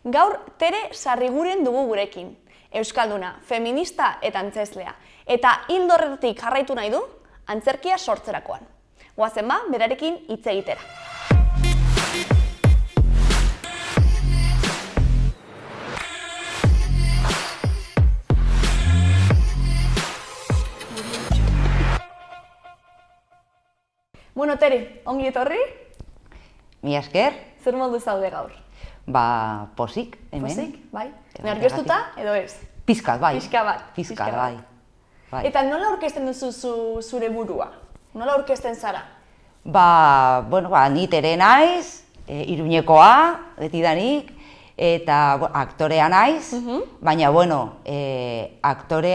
Gaur Tere Sarriguren dugu gurekin, euskalduna, feminista eta antzezlea, eta ildo horretatik jarraitu nahi du antzerkia sortzerakoan. Goazen ba, berarekin hitz egitera. Bueno, Tere, ongi etorri? Mi esker? Zer modu zaude gaur? Ba, posik, hemen. Posik, bai. Nerviostuta edo ez? Pizkat, bai. Pixka bat. Pizkat, bai. Eta nola aurkezten duzu zure burua? Nola aurkezten zara? Ba, bueno, ni Tere naiz, Iruñekoa, betidanik, eta aktorea naiz, baina, bueno, aktore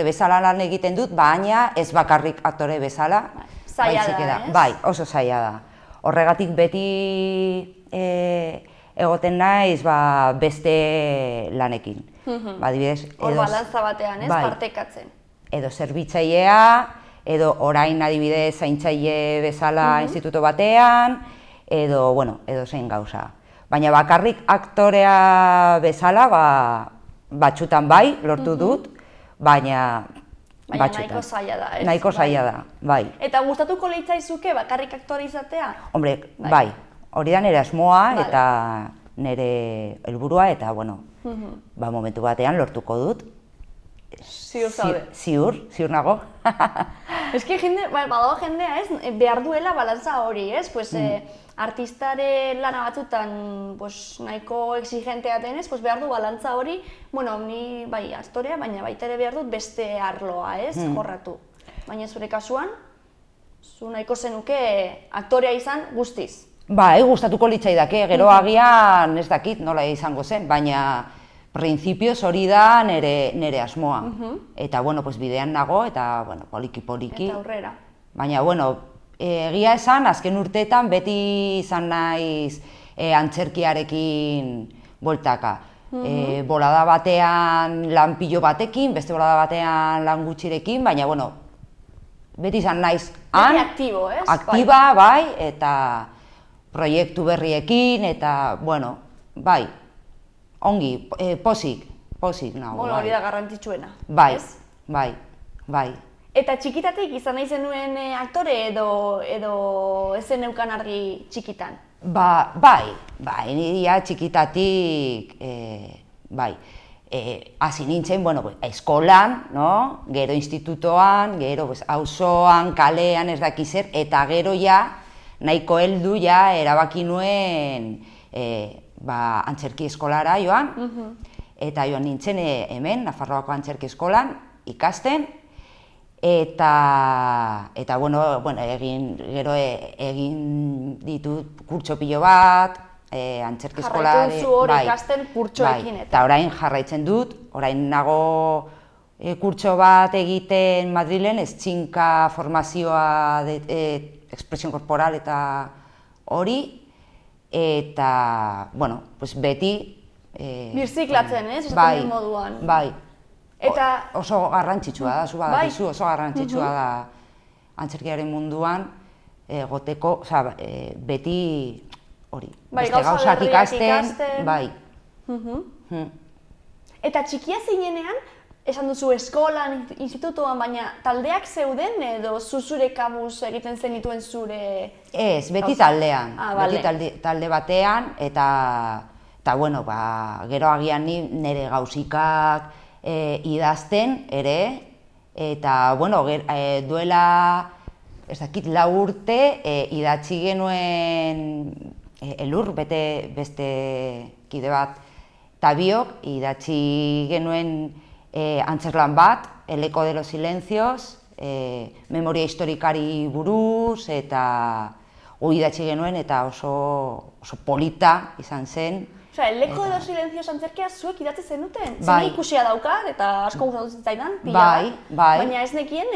bezala lan egiten dut, baina ez bakarrik aktore bezala. Zaila da, ez? Bai, oso zaila da. Horregatik beti egoten naiz beste lanekin. Adibidez, hor balantza batean, ez? Partekatzen. Edo zerbitzailea, edo orain adibidez zaintzaile bezala instituto batean, edo, bueno, edo zein gauza. Baina bakarrik aktorea bezala, batzutan bai, lortu dut, baina nahiko zaila da, ez? Nahiko zaila da, bai. Eta gustatuko litzaizuke bakarrik aktore izatea? Hombre, bai. Hori da nire asmoa eta nire helburua eta, bueno, momentu batean lortuko dut. Ziur zaude? Ziur nago. Eski badago jendea, ez? Behar duela balantza hori, ez? Artistare lana batzutan nahiko exigentea denez, behar du balantza hori, bueno, ni bai aktorea, baina baita ere behar dut beste arloa, ez? Jorratu. Baina zure kasuan, zu nahiko zenuke aktorea izan guztiz. Bai, gustatuko litzaidake, gero agian ez dakit nola izango zen, baina printzipioz hori da nire asmoa. Eta, bueno, bidean nago eta, bueno, poliki-poliki. Eta aurrera. Baina, bueno, egia esan, azken urteetan beti izan naiz antzerkiarekin bueltaka. Bolada batean lan pilo batekin, beste bolada batean lan gutxirekin, baina, bueno, beti izan naiz han. Beti aktibo, ez? Aktiba, bai, eta proiektu berriekin, eta, bueno, bai, ongi, posik nago, bai. Bueno, hori da garrantzitsuena, ez? Bai. Eta txikitatik izan nahi zenuen aktore edo ez zeneukan argi txikitan? Bai, nire txikitatik, bai. Hasi nintzen, bueno, eskolan, gero institutoan, gero auzoan, kalean, ez dakiz zer, eta gero ja, nahiko heldu ja erabaki nuen antzerki eskolara joan, eta joan nintzen hemen, Nafarroako antzerki eskolan, ikasten, eta gero egin ditut kurtso pilo bat, antzerki eskolari. Jarraitu zu hori ikasten kurtsoekin eta. Eta orain jarraitzen dut, orain nago kurtso bat egiten Madrilen, txinka formazioa, expresión corporal eta hori, eta, bueno, beti... Birziklatzen, ez? Esaten moduan. Bai. Eta... Oso garrantzitsua da, zu badakizu, oso garrantzitsua da antzerkiaren munduan, egoteko, beti hori, beste gauzak ikasten, bai. Eta txikia zinenean, esan duzu eskolan, institutoan, baina taldeak zeuden edo zure kabuz egiten zenituen zure... Ez, beti taldean, beti talde batean, eta, bueno, gero agian nire gauzikak idazten ere, eta, bueno, duela, ez dakit, 4 urte idatzi genuen Elur, beste kide bat, eta biok idatzi genuen antzerlan bat, El eco de los silencios, memoria historikari buruz, eta idatzi genuen, eta oso polita izan zen. Osea, El eco de los silencios antzerkia zuek idatzi zenuten? Bai. Ikusia daukat, eta asko gustatu zitzaidan, pila bat. Bai. Baina ez nekien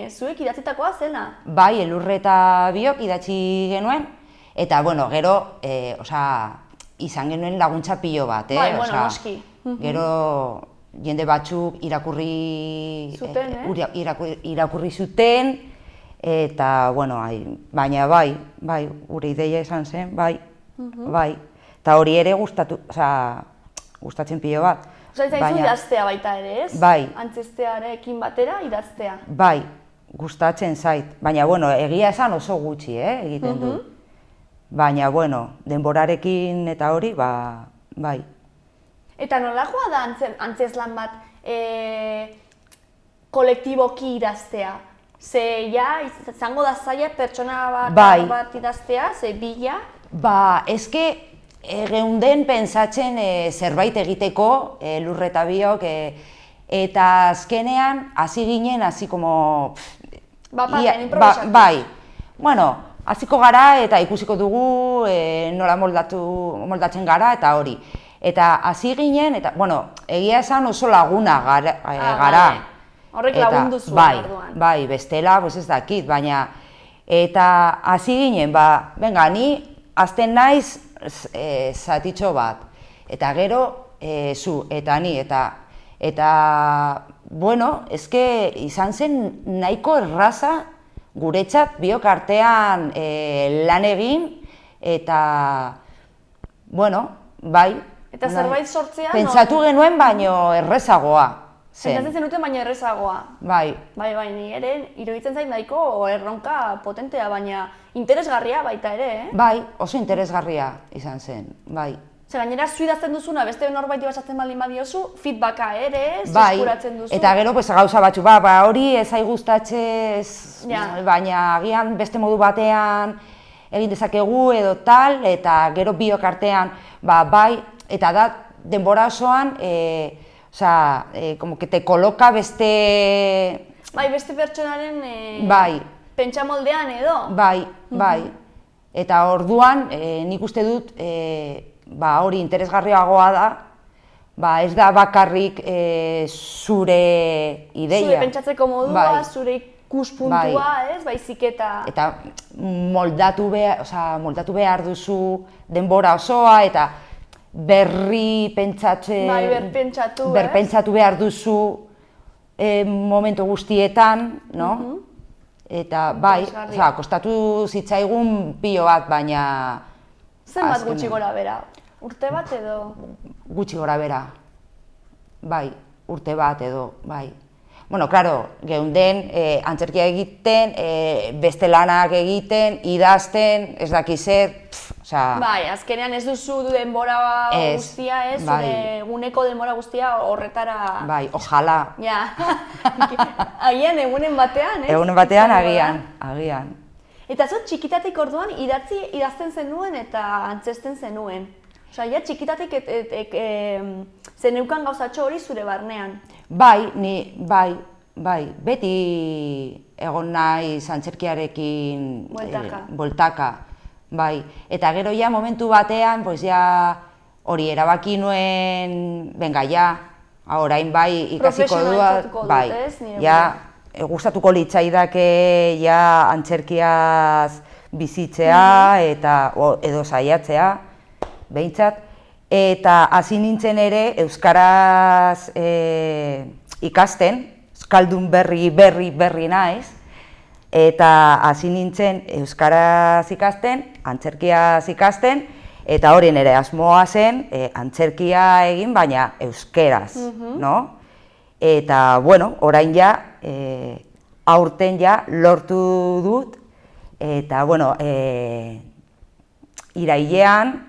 zuek idatzitakoa zena. Bai, Elur eta biok idatzi genuen, eta, bueno, gero, izan genuen laguntza pilo bat, Bai, bueno, noski. Gero, jende batzuk irakurri zuten, eta, bueno, baina bai, gure ideia izan zen, bai. Eta hori ere gustatzen pilo bat. Osa, ez zaizu idaztea baita ere, ez? Bai. Antzestearekin batera idaztea. Bai, gustatzen zait. Baina, bueno, egia esan oso gutxi, egiten du. Baina, bueno, denborarekin eta hori, bai. Eta nolakoa da antzezlan bat kolektiboki idaztea? Ze, izango da zaila pertsona bat idaztea, ze bila? Eske, geunden pentsatzen zerbait egiteko, Lurre eta biok, eta azkenean, hasi ginen, improvisatu. Bai, bueno, hasiko gara eta ikusiko dugu nola moldatzen gara eta hori. Eta hasi ginen, eta, bueno, egia esan oso laguna gara. Horrek lagundu zuen, orduan. Bai, bestela, ez dakit, baina, eta hasi ginen, venga, ni azten naiz zatitxo bat, eta gero zu, eta ni, eta, bueno, eske izan zen nahiko erraza guretzat biok artean lan egin, eta, bueno, bai. Eta zerbait sortzea? Pentsatu genuen baino errezagoa. Pentsatzen zenuten baina errezagoa. Bai. Bai, ni ere, iruditzen zait nahiko erronka potentea, baina interesgarria baita ere, Bai, oso interesgarria izan zen, bai. Zer, gainera, zu idazten duzuna, beste norbaiti basatzen baldin badiozu, feedbacka ere, eskuratzen duzu. Eta gero, gauza batzu, hori ez gustatzen, baina agian beste modu batean egin dezakegu edo tal, eta gero biok artean, bai, eta da, denbora osoan, como que te coloca beste... Bai, beste pertsonaren pentsamoldean edo. Bai. Eta orduan, nik uste dut, hori interesgarriagoa da, ez da bakarrik zure ideia. Zure pentsatzeko modua, zure ikuspuntua, baizik eta... Eta moldatu behar duzu denbora osoa, eta berpentsatu behar duzu momentu guztietan, no? Eta kostatu zitzaigun pilo bat, baina... Zenbat gutxi gora bera? Urte bat edo? Gutxi gora bera, bai, urte bat edo, bai. Bueno, claro, geunden antzerkia egiten, beste lanak egiten, idazten, ez daki zer, Bai, azkenean ez duzu denbora guztia, zure eguneko denbora guztia horretara... Bai, ojala. Ja, agian egunen batean, Egunen batean, agian. Eta zo, txikitatik orduan idazten zenuen eta antzesten zenuen. Osa, txikitatik zeneukan gauzatxo hori zure barnean. Bai, beti egon naiz antzerkiarekin bueltaka. Bai, eta gero momentu batean, hori erabaki nuen, orain bai ikasiko dut, gustatuko litzaidake antzerkiaz bizitzea edo saiatzea, behintzat. Eta hasi nintzen ere euskaraz ikasten, euskaldun berri naiz, eta hasi nintzen euskaraz ikasten, antzerkiaz ikasten, eta hori nire asmoa zen antzerkia egin, baina euskeraz, no? Eta, bueno, orain aurten lortu dut, eta, bueno, irailean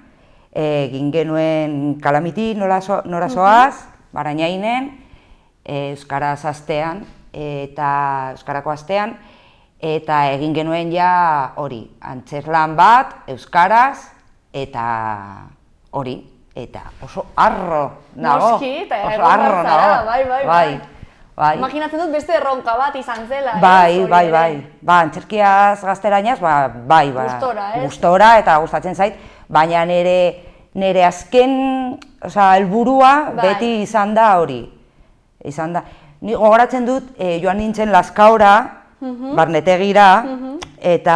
egin genuen Kalamiti nora zoaz, Barainainen, euskaraz astean, eta euskarako astean, eta egin genuen hori, antzerlan bat, euskaraz, eta hori, eta oso harro nago. Noski, eta egon zara, bai. Imaginatzen dut beste erronka bat izan zela, Bai. Antzerkiaz gazterainaz, bai. Gustora eta gustatzen zait, baina nire azken helburua beti izan da hori. Ni gogoratzen dut, joan nintzen Lazkaora, Barnetegira, eta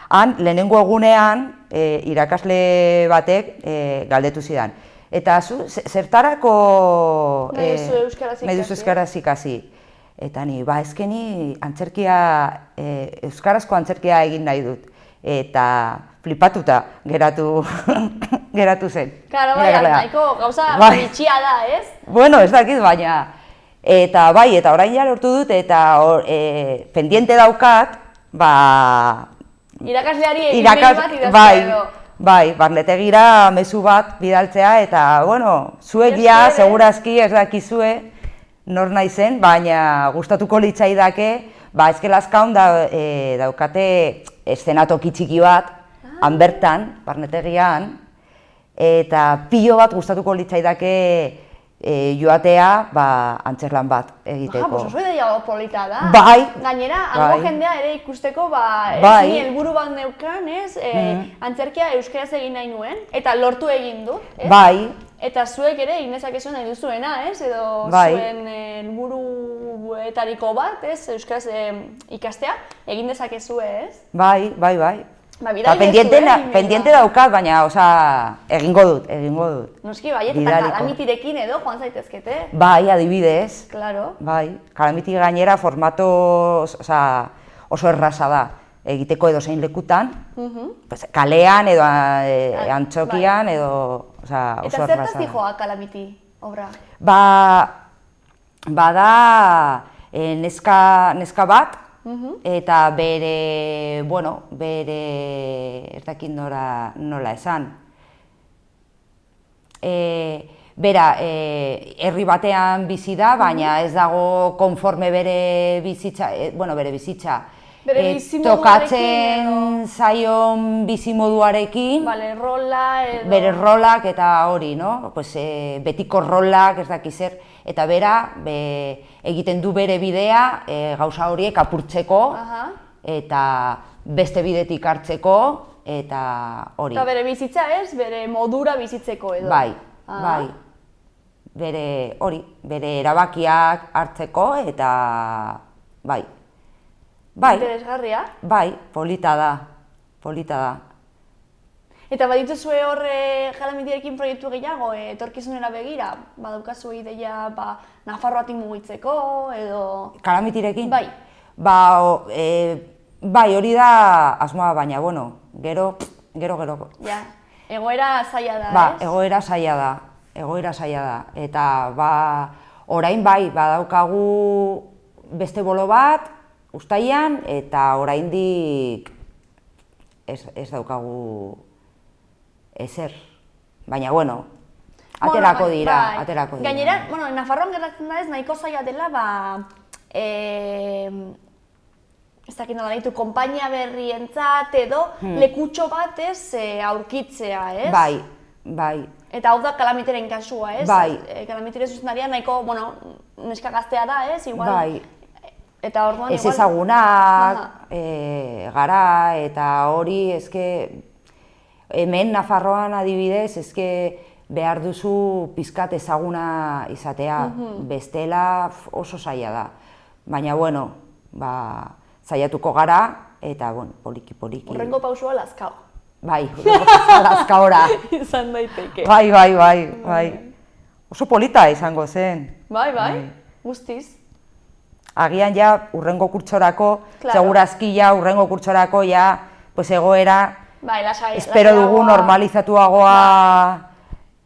han lehenengo egunean irakasle batek galdetu zidan. Eta zertarako nahi duzu euskaraz ikasi? Eta ni, ezkeni euskarazko antzerkia egin nahi dut. Eta flipatuta geratu geratu zen. Claro, bai, nahiko gauza bitxia da, ez? Bueno, ez dakit, baina... Eta bai, eta orain ja lortu dut, eta pendiente daukat, irakasleari email bat idaztea edo. Bai, Barnetegira mezu bat bidaltzea, eta, bueno, zuek ja, segurazki ez dakizue nor naizen, baina gustatuko litzaidake, Eskelazkaun daukate eszenatoki txiki bat, han bertan, Barnetegian, eta pilo bat gustatuko litzaidake joatea, antzerlan bat egiteko. Pues oso ideia polita da. Bai. Gainera, hango jendea ere ikusteko, ezin helburu bat neukan, ez? Antzerkia euskeraz egin nahi nuen, eta lortu egin dut, ez? Bai. Eta zuek ere egin dezakezuen nahi duzuena, ez? Edo zuen helburuetariko bat, ez? Euskaraz ikastea, egin dezakezue, ez? Bai. Pendiente daukat, baina, egingo dut. Noski, bai, eta Kalamitirekin edo joan zaitezkete. Bai, adibidez. Claro. Bai, Kalamiti gainera formato oso erraza da. Egiteko edozein lekutan, kalean edo antzokian edo oso erraza da. Eta zertaz dijoa Kalamiti obra? Bada neska bat, eta bere, ez dakit nola esan. Bera, herri batean bizi da, baina ez dago konforme bere bizitza, tokatzen zaion bizimoduarekin, bere rolak eta hori, betiko rolak, ez dakiz zer, eta bera egiten du bere bidea gauza horiek apurtzeko eta beste bidetik hartzeko eta hori. Eta bere bizitza ez, bere modura bizitzeko edo? Bai. Bere erabakiak hartzeko eta bai. Interesgarria? Bai, polita da. Eta badituzue horre Kalamitirekin proiektu gehiago, etorkizunera begira? Badaukazu ideia Nafarroatik mugitzeko edo... Kalamitirekin? Bai. Bai, hori da asmoa, baina, gero. Ja, egoera zaila da, ez? Egoera zaila da. Eta, orain bai, badaukagu beste bolo bat, uztailean, eta oraindik ez daukagu ezer. Baina, aterako dira. Gainera, Nafarroan gertatzen da ez, nahiko zaila dela, ez dakit nola ditu, konpainia berrientzat edo lekutxo bat ez aurkitzea, ez? Bai. Eta hau da Kalamiteren kasua, ez? Bai. Kalamitere zuzendaria nahiko, neska gaztea da, ez? Igual. Eta orduan ez ezagunak gara, eta hori, hemen Nafarroan adibidez, behar duzu pizkat ezaguna izatea, bestela oso zaila da. Baina, zaiatuko gara, eta, poliki. Hurrengo pausua Lazkao. Bai, hurrengo pausua Lazkaora. Izan daiteke. Bai. Oso polita izango zen. Bai, guztiz. Agian hurrengo kurtsorako, segurazki hurrengo kurtsorako egoera, espero dugu normalizatuagoa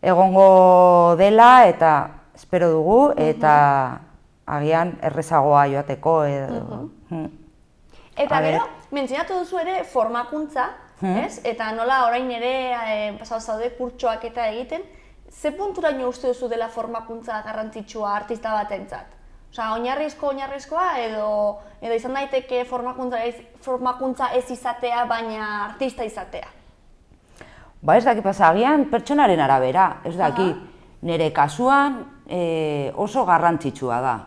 egongo dela, eta espero dugu, eta agian errezagoa joateko edo. Eta gero, mentzionatu duzu ere formakuntza, ez? Eta nola orain ere zaude kurtsoak eta egiten, ze punturaino uste duzu dela formakuntza garrantzitsua artista batentzat? Oinarrizkoa edo izan daiteke formakuntza ez izatea, baina artista izatea? Ez dakit agian pertsonaren arabera, ez dakit. Nire kasuan oso garrantzitsua da.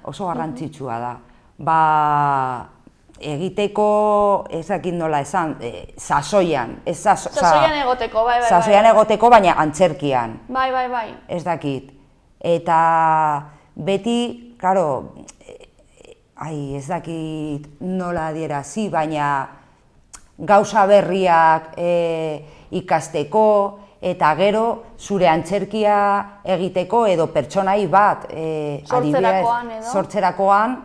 Oso garrantzitsua da. Egiteko, ez dakit nola esan, sasoian. Sasoian egoteko, bai. Sasoian egoteko, baina antzerkian. Bai. Ez dakit. Eta beti, claro, ez dakit nola adierazi, baina gauza berriak ikasteko, eta gero zure antzerkia egiteko edo pertsonai bat sortzerakoan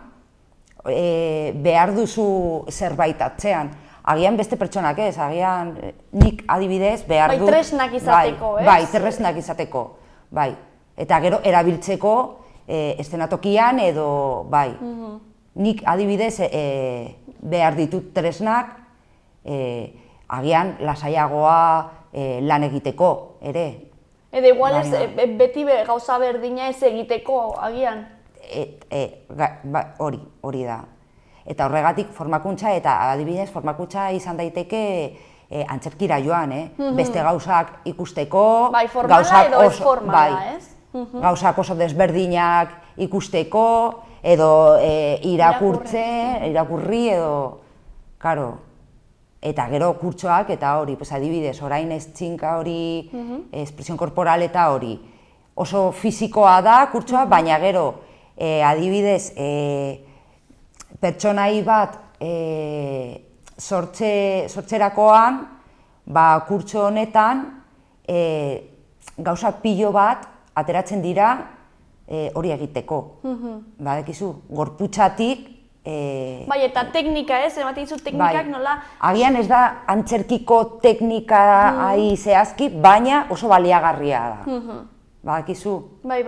behar duzu zerbait atzean. agian beste pertsonak ez, agian nik adibidez behar dut... Bai, tresnak izateko, ez? Bai, tresnak izateko, bai. Eta gero erabiltzeko eszenatokian edo, bai. Nik adibidez behar ditut tresnak, agian lasaiagoa lan egiteko, ere. Edo igual ez, beti gauza berdina ez egiteko, agian? Hori da. Eta horregatik formakuntza, eta adibidez formakuntza izan daiteke antzerkira joan, beste gauzak ikusteko... Bai, formala edo ez formala, ez? Gauzak oso desberdinak ikusteko, edo irakurri edo... Karo, eta gero kurtsoak eta hori, adibidez, orain ez txinka hori, espresion korporal eta hori. Oso fisikoa da kurtsoa, baina gero, adibidez, pertsonai bat sortzerakoan, kurtso honetan, gauza pilo bat ateratzen dira hori egiteko. Badakizu, gorputzatik... Bai, eta teknika ez, ematen dizu teknikak nola... Agian ez da antzerkiko teknika zehazki, baina oso baliagarria da. Badakizu? Bai.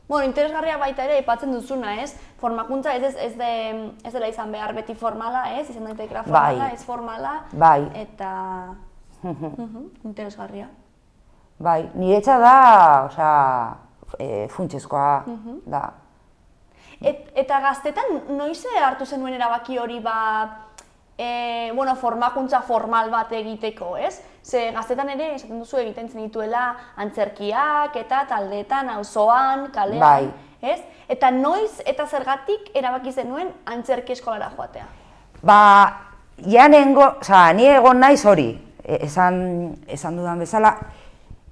Bueno, interesgarria baita ere, aipatzen duzuna, ez? Formakuntza ez dela izan behar beti formala, ez? Izan daitekera formala, ez formala. Bai. Eta... interesgarria. Bai, niretza da, funtsezkoa da. Eta gaztetan, noiz hartu zenuen erabaki hori formakuntza formal bat egiteko, ez? Ze gaztetan ere, esaten duzu egiten zenituela antzerkiak eta taldeetan, auzoan, kalean, ez? Eta noiz eta zergatik erabaki zenuen antzerki eskolara joatea? Ni egon naiz hori, esan dudan bezala,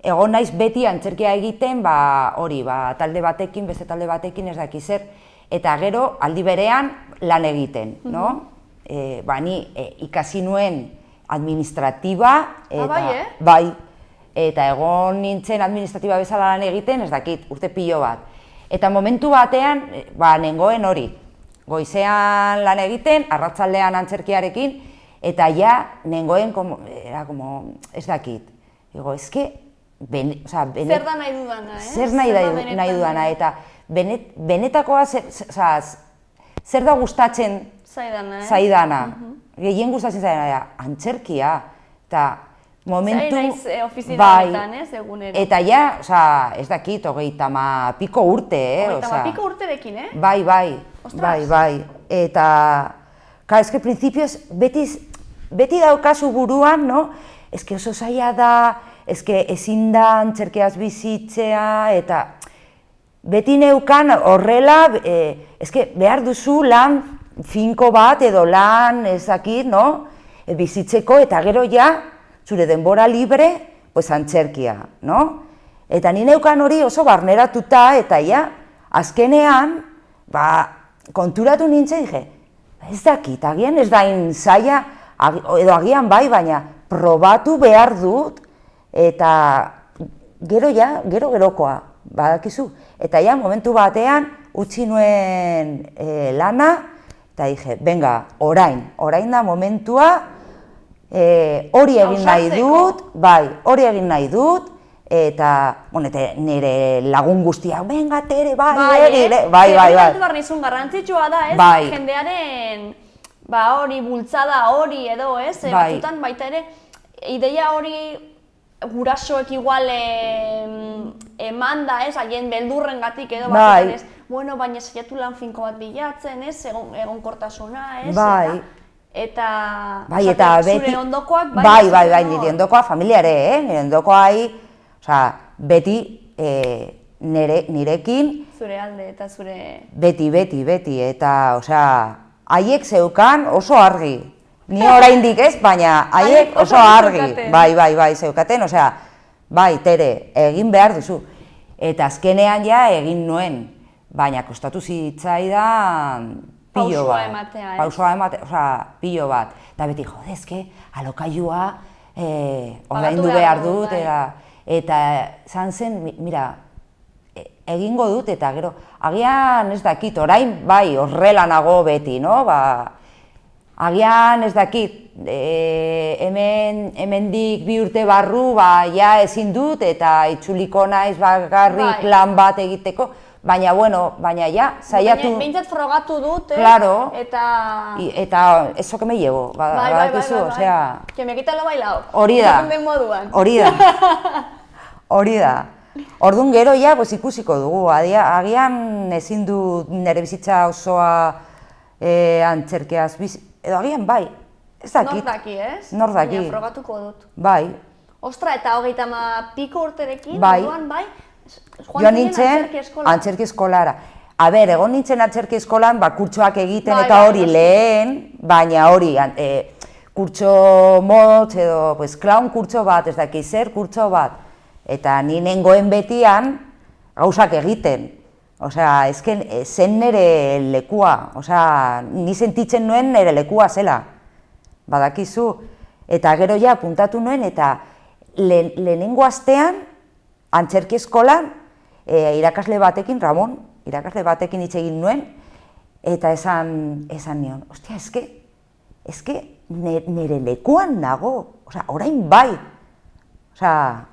egon naiz beti antzerkia egiten, talde batekin, beste talde batekin ez daki zer, eta gero aldi berean lan egiten, no? Ni ikasi nuen administratiba, eta egon nintzen administratiba bezala lan egiten, ez dakit, urte pilo bat. Eta momentu batean, nengoen hori, goizean lan egiten, arratsaldean antzerkiarekin, eta ja nengoen, ez dakit, zer da nahi dudana, ez? Zer nahi dudana, eta benetakoa zer da gustatzen zaidana. Gehien gustatzen zaidana, antzerkia, eta momentu... Zai naiz ofizialetan, ez, egunero. Eta ja, ez dakit, 30 piko urte, 30 piko urterekin, eh? Bai. Eta, eske principios, beti daukazu buruan, no? Eske oso zaila da, eske ezin da antzerkiaz bizitzea, eta beti neukan horrela, eske behar duzu lan finko bat edo lan ezakit, no? Bizitzeko eta gero ja, zure denbora libre, antzerkia, no? Eta ni neukan hori oso barneratuta eta ja, azkenean, konturatu nintzen, dije, ez dakit, agian ez da zaila, edo agian bai, baina probatu behar dut, eta gerokoa, badakizu. Eta ja, momentu batean, utzi nuen lana, eta dije, venga, orain da momentua, hori egin nahi dut, eta nire lagun guztiak, venga, Tere, bai. Bai, barnizun garrantzitsua da, ez? Jendearen, hori, bultzada hori edo, ez? Batzutan baita ere, ideia hori gurasoek igual eman da, ez? Haien beldurrengatik edo batzutan, ez? Bueno, baina saiatu lan finko bat bilatzen, ez? Egonkortasuna, ez? Eta zure ondokoak, bai, nire ondokoa, familiare, nire ondokoai, beti nirekin... Zure alde eta zure... Beti, eta, haiek zeukan oso argi. Ni oraindik ez, baina haiek oso argi. Bai, zeukaten, bai, Tere, egin behar duzu. Eta azkenean ja egin nuen, baina kostatu zitzaidan pilo bat. Pausua ematea, pilo bat. Eta beti, jodezke, alokailua ordaindu behar dut, eta zan zen, mira, egingo dut, eta gero, agian ez dakit, orain bai, horrela nago beti, no? agian ez dakit, hemendik 2 urte barru, ja ezin dut eta itzuliko naiz bakarrik lan bat egiteko, baina ja, saiatu... Behintzat frogatu dut, Claro. Eta eso que me llevo, badakizu, osea... Que me quita lo bailao. Hori da. Hori da. Orduan gero ja, ikusiko dugu, agian ezin du nire bizitza osoa antzerkiaz bizi, edo agian bai, ez dakit. Nor daki, ez? Nor daki. Baina frogatuko dut. Bai. Ostra, eta 30 urterekin, bai. orduan bai, joan nintzen antzerki eskolara. Egon nintzen antzerki eskolan, kurtsoak egiten eta hori lehen, baina hori, kurtso motz edo, clown kurtso bat, ez dakit zer kurtso bat. Eta ni nengoen betian gauzak egiten. Osea, zen nire lekua, osea, ni sentitzen nuen nire lekua zela. Badakizu. Eta gero ja puntatu nuen eta lehenengo astean antzerki eskolan irakasle batekin, Ramon, irakasle batekin hitz egin nuen, eta esan nion, ostia, eske nire lekuan nago, osea, orain bai. Osea,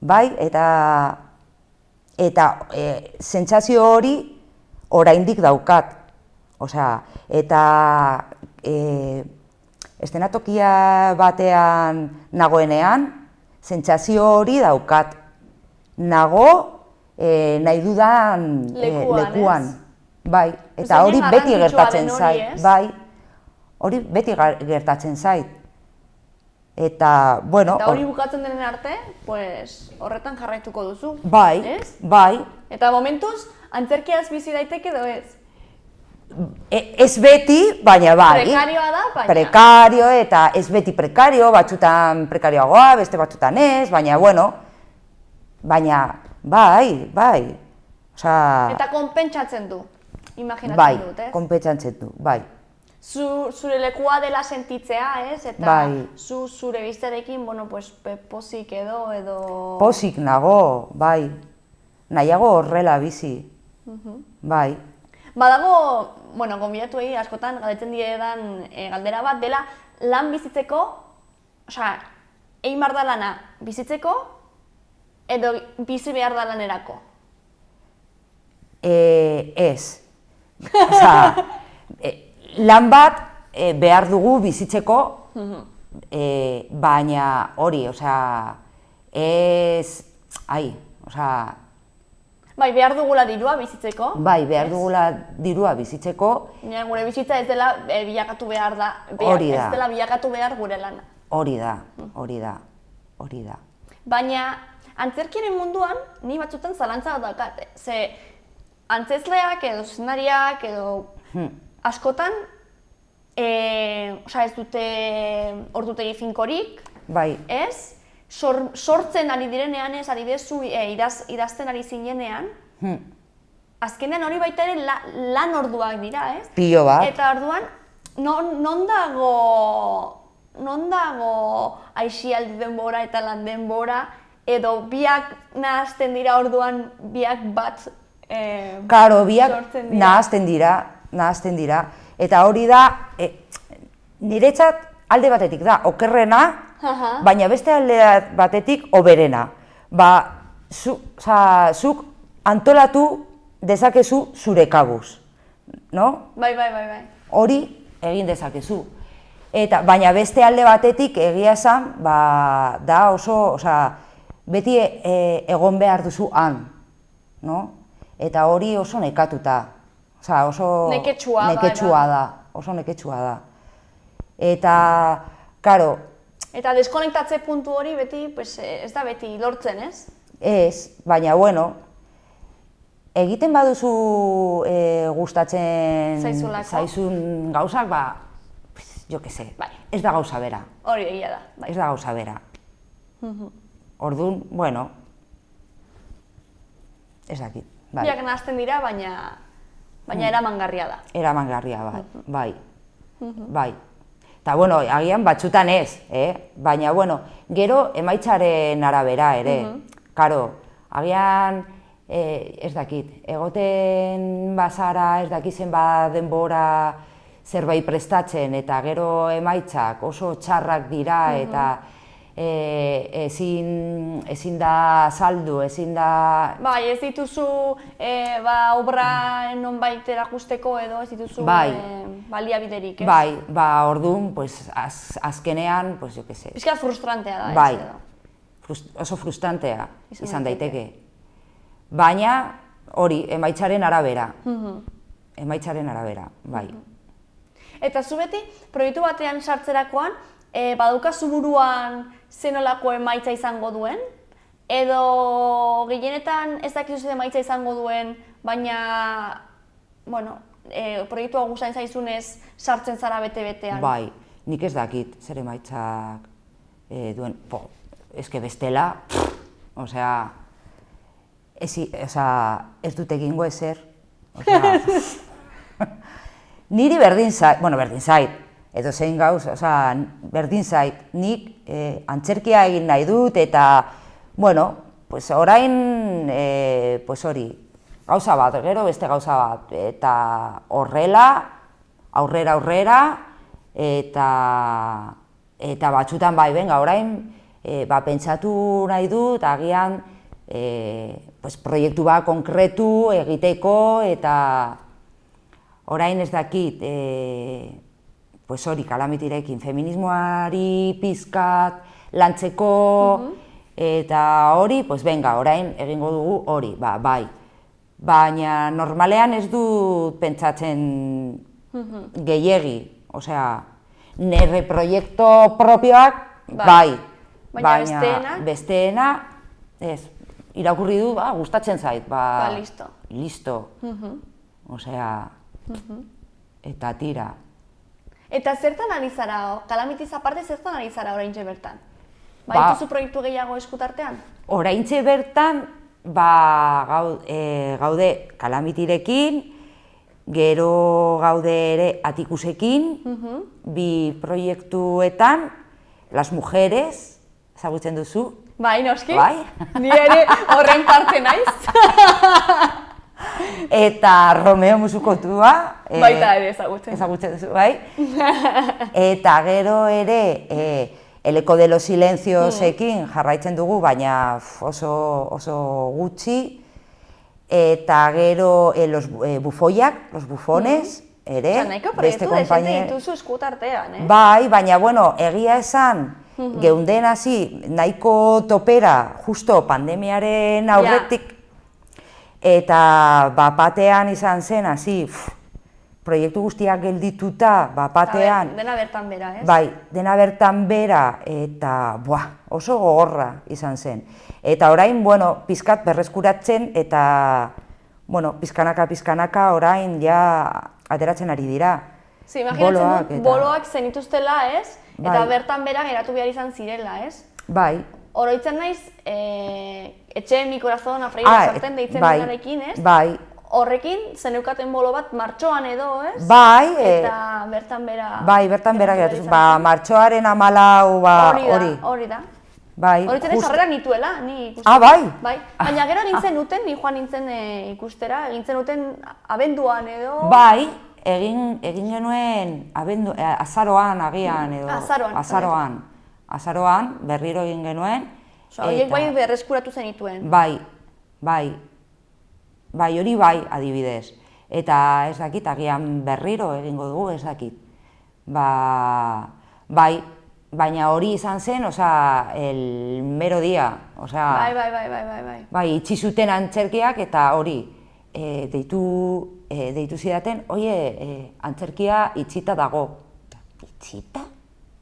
bai, eta sentsazio hori oraindik daukat. Osea, eta eszenatokia batean nagoenean, sentsazio hori daukat. Nago nahi dudan lekuan. Bai, eta hori beti gertatzen zait. Bai, hori beti gertatzen zait. Eta, bueno... Eta hori bukatzen denen arte, horretan jarraituko duzu. Bai, bai. Eta momentuz, antzerkiaz bizi daiteke edo ez? Ez beti, baina bai. Prekarioa da, baina? Prekario eta ez beti prekario, batzutan prekarioagoa, beste batzutan ez, baina, baina, bai. Eta konpentsatzen du, imaginatzen dut, ez? Bai, konpentsatzen du, bai. Zure lekua dela sentitzea, ez? Eta zure biztarekin, pozik edo... Pozik nago, bai. Nahiago horrela bizi, bai. Badago, gonbidatuei askotan galdetzen diedan galdera bat, dela lan bizitzeko, osea, egin behar da lana bizitzeko, edo bizi behar da lanerako? Ez. Osea, lan bat behar dugu bizitzeko, baina hori, osea, ez, osea... Bai, behar dugula dirua bizitzeko. Bai, behar dugula dirua bizitzeko. Gure bizitza ez dela bilakatu behar da, ez dela bilakatu behar gure lana. Hori da. Baina, antzerkiaren munduan, ni batzutan zalantza daukat. Ze, antzezleak edo zuzendariak edo askotan, ez dute ordutegi finkorik, ez? Sortzen ari direnean ez, idazten ari zinenean, azkenean hori baita ere lan orduak dira, ez? Pilo bat. Eta orduan, non dago aisialdi denbora eta lan denbora, edo biak nahazten dira orduan, biak bat Karo, biak nahazten dira, eta hori da, niretzat alde batetik da, okerrena, baina beste alde batetik hoberena. Zuk antolatu dezakezu zure kabuz, no? Bai. Hori egin dezakezu. Baina beste alde batetik egia esan, da oso, beti egon behar duzu han, no? Eta hori oso nekatuta, oso neketsua da, oso neketsua da. Eta, karo... Eta deskonektatze puntu hori beti, ez da beti lortzen, ez? Ez, baina, egiten baduzu gustatzen zaizun gauzak, jo que se, ez da gauza bera. Hori egia da. Ez da gauza bera. Orduan, ez dakit. Biak nahazten dira, baina eramangarria da. Eramangarria, bai. Eta, agian batzutan ez, baina, gero emaitzaren arabera ere. Karo, agian, ez dakit, egoten bazara, ez dakitzen denbora zerbait prestatzen eta gero emaitzak oso txarrak dira eta ezin da saldu, ezin da... Bai, ez dituzu obra nonbait erakusteko edo ez dituzu baliabiderik, ez? Bai, orduan, azkenean, jo que se... Pixka frustrantea da, ez? Bai, oso frustrantea izan daiteke. Baina, hori, emaitzaren arabera. Emaitzaren arabera, bai. Eta zu beti, proiektu batean sartzerakoan, badaukazu buruan zenolako emaitza izango duen, edo gehienetan ez dakizu zer emaitza izango duen, baina, bueno, proiektua gustatzen zaizunez sartzen zara bete-betean. Bai, nik ez dakit zer emaitzak duen, eske bestela, osea, ez dut egingo ezer, niri berdin zait, edo zein gauz, berdin zait, nik antzerkia egin nahi dut eta, bueno, orain, hori, gauza bat, gero beste gauza bat, eta horrela, aurrera, eta batzutan bai, benga, orain, pentsatu nahi dut, agian, proiektu bat konkretu egiteko, eta orain ez dakit, hori, Kalamitirekin, feminismoari pizkat lantzeko, eta hori, benga, orain egingo dugu hori, bai. Baina normalean ez dut pentsatzen gehiegi, osea, nire proiektu propioak, bai. Baina besteena, ez, irakurri du, gustatzen zait, listo. Osea, eta tira. Eta zertan ari zara, Kalamitiz aparte zertan ari zara oraintxe bertan? Dituzu proiektu gehiago eskutartean? Oraintxe bertan, gaude Kalamitirekin, gero gaude ere Atikusekin, bi proiektuetan, Las Mujeres, ezagutzen duzu? Bai, noski, ni ere horren parte naiz. Eta Romeo Musukotua, baita ere ezagutzen duzu, bai? Eta gero ere El eco de los silenciosekin jarraitzen dugu, baina oso gutxi. Eta gero los bufoiak, los bufones, ere. Nahiko proiektu desente dituzu eskutartean, Bai, baina, egia esan, geunden hasi nahiko topera, justo pandemiaren aurretik, eta batean izan zen, hasi, proiektu guztiak geldituta, batean... Dena bertan bera, ez? Bai, dena bertan bera, eta oso gogorra izan zen. Eta orain, pizkat berreskuratzen, eta, pizkanaka orain ja ateratzen ari dira. Imaginatzen dut, boloak zenituztela, ez? Eta bertan bera geratu behar izan zirela, ez? Bai. Oroitzen naiz, etxe mi corazón afreira sartzen deitzen denarekin, ez? Bai. Horrekin, zeneukaten bolo bat martxoan edo, ez? Bai. Eta bertan bera... Bai, bertan bera geratu zen. Martxoaren 14, hori da. Bai. Horitzen ez harrera nituela, ni ikustera. Bai? Baina gero nintzen nuten, ni joan nintzen ikustera, egintzen nuten abenduan edo... Bai. Egin genuen azaroan agian edo... Azaroan, berriro egin genuen. Horiek bai berreskuratu zenituen. Bai, hori bai adibidez. Eta ez dakit, agian berriro egingo dugu, ez dakit. Bai, baina hori izan zen, el mero dia. Bai, itxi zuten antzerkiak eta hori. Deitu zidaten, antzerkia itxita dago. Itxita?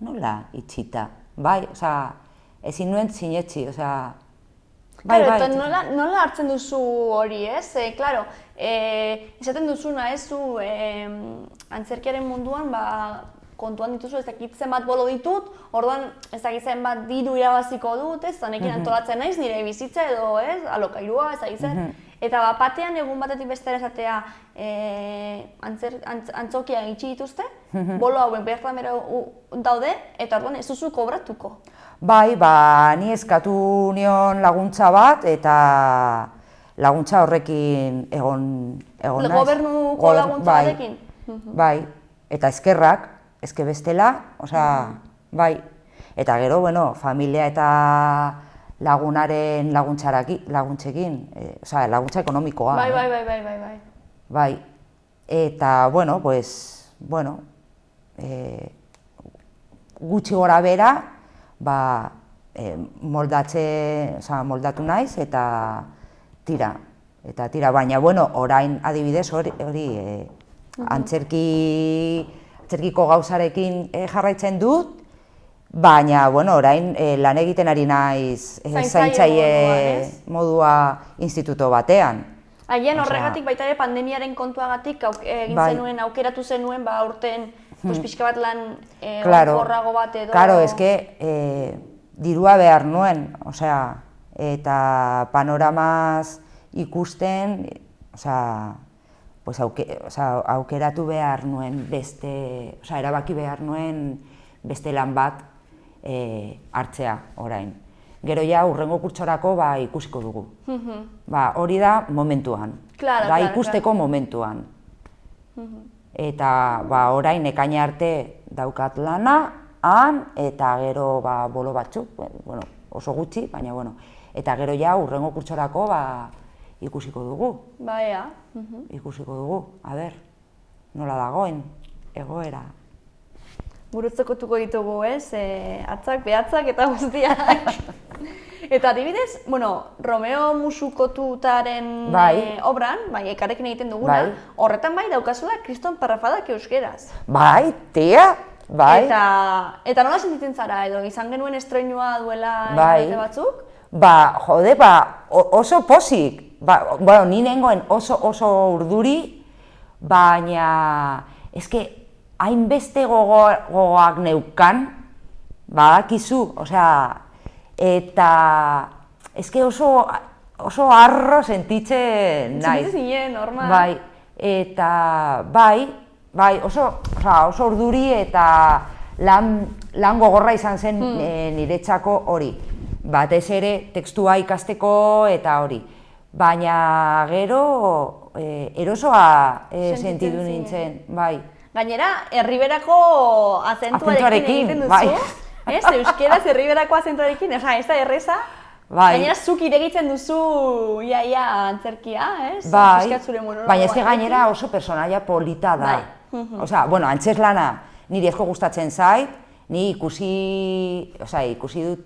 Nola itxita? Bai, ezin nuen sinetxi, bai. Eta nola hartzen duzu hori, ez? Claro, esaten duzuna, ez zu antzerkiaren munduan, kontuan dituzu, ez dakit zenbat bolo ditut, orduan ez dakit zenbat diru irabaziko dut, ez? Zanekin antolatzen naiz, nire bizitza edo, ez? Alokairua, ez dakit zen. Eta batean egun batetik bestera esatea antzokia itxi dituzte, bolo hauen bertan bera daude, eta orduan ez duzu kobratuko. Bai, ni eskatu nion laguntza bat, eta laguntza horrekin egon naiz. Gobernuko laguntza batekin? Bai, eta eskerrak, eske bestela, osea, bai. Eta gero, bueno, familia eta lagunaren laguntzekin, osea, laguntza ekonomikoa. Bai. Bai. Eta, bueno, gutxi gora bera, moldatu naiz eta tira. Baina, bueno, orain adibidez hori antzerkiko gauzarekin jarraitzen dut, baina, bueno, orain lan egiten ari naiz zaintzaile modua instituto batean. Agian horregatik baita ere pandemiaren kontuagatik aukeratu zenuen, aurten pixka bat lan horrago bat edo... Claro, eske dirua behar nuen, osea, eta panoramaz ikusten, aukeratu behar nuen beste, erabaki behar nuen beste lan bat hartzea orain. Gero ja, hurrengo kurtsorako ikusiko dugu. Hori da momentuan, da ikusteko momentuan. Eta orain ekaina arte daukat lana, eta gero bolo batzuk, oso gutxi, baina bueno. Eta gero ja, hurrengo kurtsorako ikusiko dugu. Ikusiko dugu, a ber, nola dagoen, egoera. Burutzekotuko ditugu, atzak, behatzak eta guztiak. Eta adibidez, Romeo Musukotutaren obran, ekarekin egiten duguna, horretan daukazula kriston parrafadak euskeraz. Bai, tia, bai. Eta nola sentitzen zara, edo izan genuen estreinua duela egite batzuk? Jode, oso posik. Ni nengoen oso urduri, baina eske hainbeste gogoak neukan, badakizu, eta eske oso harro sentitzen naiz. Sentitzen zinen, normal. Bai, eta oso urduri eta lan gogorra izan zen niretzako hori. Batez ere tekstua ikasteko eta hori. Baina gero erosoa sentitu nintzen, bai. Gainera, Erriberako azentuarekin egiten duzu. Euskeraz Erriberako azentuarekin, ez da erreza. Gainera, zuk iregitzen duzu iaia antzerkia, ez? Bai, baina ez gainera oso personaia polita da. Antzezlana niri asko gustatzen zait, ni ikusi dut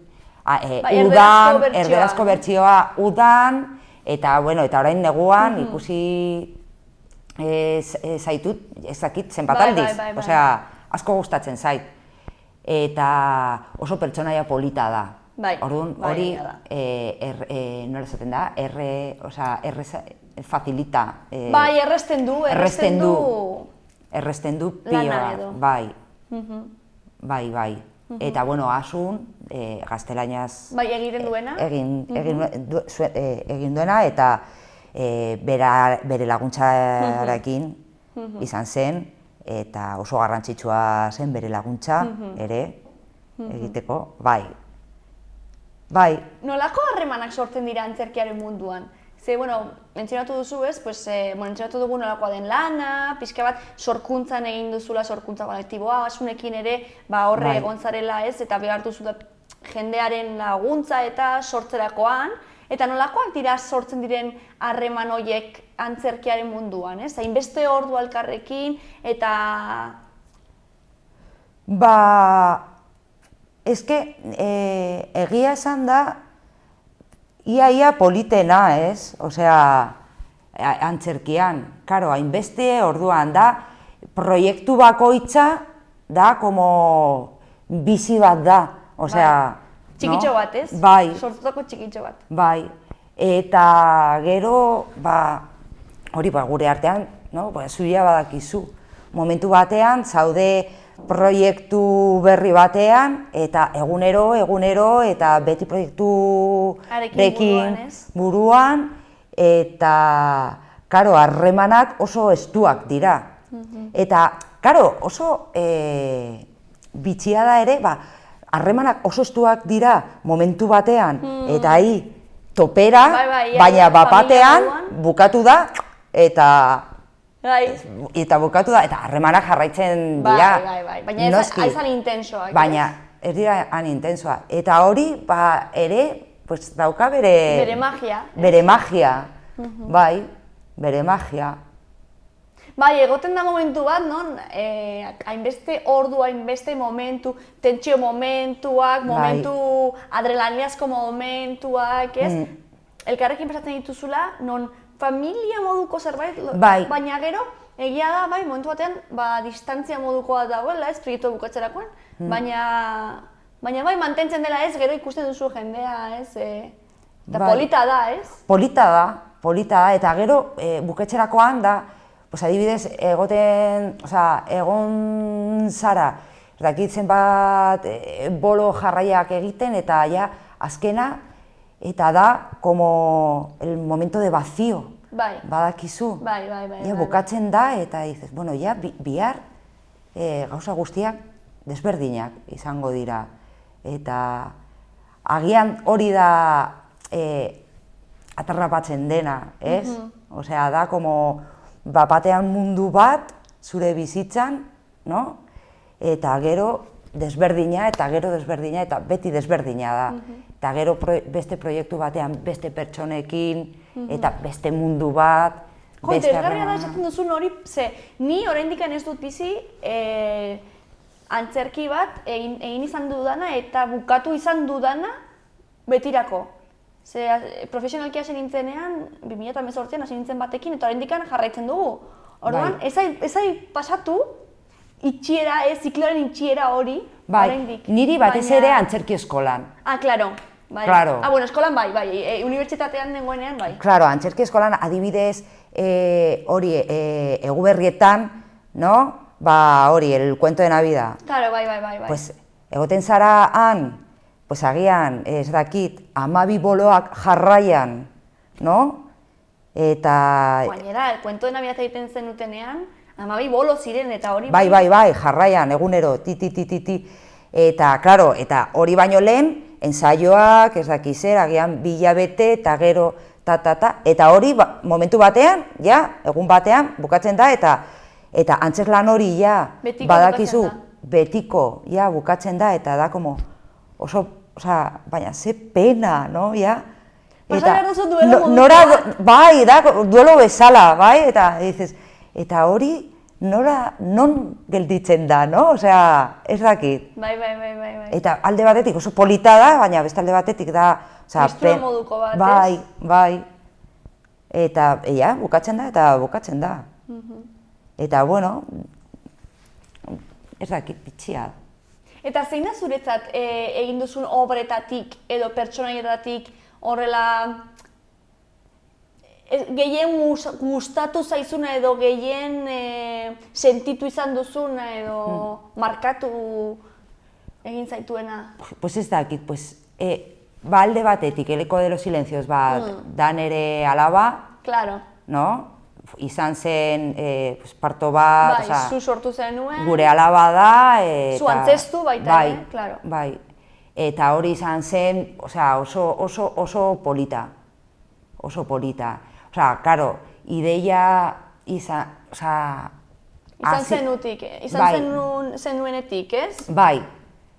erderazko bertsioa udan, eta orain neguan ikusi zaitut, ezakit zenbat aldiz, asko gustatzen zait. Eta oso pertsonaia polita da. Orduan, hori, nola esaten da, facilita. Bai, erresten du pioa, bai. Eta, Asun, gaztelaniaz egiten duena? Egin duena, eta bere laguntzarekin izan zen, eta oso garrantzitsua zen bere laguntza ere egiteko, bai. Nolako harremanak sortzen dira antzerkiaren munduan? Ze, mentzionatu duzu ez, mentzionatu dugu nolakoa den lana, pixka bat sorkuntzan egin duzula sorkuntza kolektiboa, Asunekin ere horre egon zarela ez, eta behar duzu jendearen laguntza eta sortzerakoan, eta nolakoak dira sortzen diren harreman horiek antzerkiaren munduan, ez? Hainbeste ordu elkarrekin, eta... egia esan da, ia politena, ez? Antzerkian, hainbeste orduan da, proiektu bakoitza da, bizi bat da, txikitxo bat, ez? Bai. Sortutako txikitxo bat. Bai. Eta gero, hori gure artean, zuria badakizu. Momentu batean, zaude proiektu berri batean, eta egunero, eta beti proiektu buruan, eta, harremanak oso estuak dira. Eta, oso bitxia da ere, harremanak oso estuak dira momentu batean, eta topera, baina bapatean bukatu da, eta Bai. Eta bukatu da, eta harremanak jarraitzen dira. Bai. Baina ez han intensoak. Baina ez dira han intensoa. Eta hori, ere, dauka bere magia. Bere magia, bai, bere magia. Bai, egoten da momentu bat, non, hainbeste ordu, hainbeste momentu, tentsio momentuak, momentu adrenaliniazko momentuak, ez? Elkarrekin pasatzen dituzula, non familia moduko zerbait, baina gero, egia da, bai, momentu batean, distantzia modukoa dagoela, ez, proiektu bukatzerakoan, baina bai, mantentzen dela ez, gero ikusten duzu jendea, ez, eta polita da, ez? Polita da, eta gero bukatzerakoan da, adibidez, egon zara, dakitzen bat bolo jarraiak egiten, eta ja, azkena, eta da, como el momento de vacío, badakizu. Bai. Bukatzen da, eta dices, bueno, ja, bihar gauza guztiak desberdinak izango dira. Eta agian hori da atarrapatzen dena, ez? Osea, da, como batean mundu bat, zure bizitzan, no? Eta gero desberdina, eta beti desberdina da. Eta gero beste proiektu batean beste pertsonekin, eta beste mundu bat. Jo, interesgarria da esaten duzun hori, ni oraindik ez dut bizi antzerki bat egin izan dudana eta bukatu izan dudana betirako. Profesionalki hasi nintzenean, 2018an hasi nintzen batekin, eta oraindik jarraitzen dugu. Orduan, ez pasatu, itxiera, zikloaren itxiera hori, oraindik. Niri batez ere antzerki eskolan. Claro. Claro. Bueno, eskolan bai, unibertsitatean nengoenean bai. Claro, antzerki eskolan adibidez hori Eguberrietan, no? Hori, el cuento de Navidad. Claro, bai. Pues, egoten zara han, pues agian, ez dakit, 12 boloak jarraian, no? Eta... Gainera, el cuento de Navidad egiten zenutenean, 12 bolo ziren eta hori... Bai, jarraian, egunero, ti. Eta, claro, eta hori baino lehen, ensaioak, ez dakiz zer, agian 2 hilabete, eta gero, eta hori momentu batean, egun batean, bukatzen da, eta antzeslan hori, badakizu, betiko, bukatzen da, eta da, como, baina, ze pena, no, Pasa behar duzu duelo moduko. Bai, da, duelo bezala, bai, eta hori, non gelditzen da, no? Osea, ez dakit. Bai. Eta alde batetik oso polita da, baina beste alde batetik da... Mistura moduko bat, ez? Bai. Eta, bukatzen da. Eta, bueno, ez dakit, bitxia. Eta zein da zuretzat egin duzun obretatik edo pertsonaietatik horrela gehien gustatu zaizuna edo gehien sentitu izan duzuna edo markatu egin zaituena? Pues ez dakit, alde batetik, El eco de los silencios bat, da nere alaba, no? Izan zen parto bat, zu sortu zenuen, gure alaba da, zu antzestu baita, claro. Bai, eta hori izan zen, oso polita, claro, ideia izan, izan zenutik, izan zenuenetik, ez? Bai.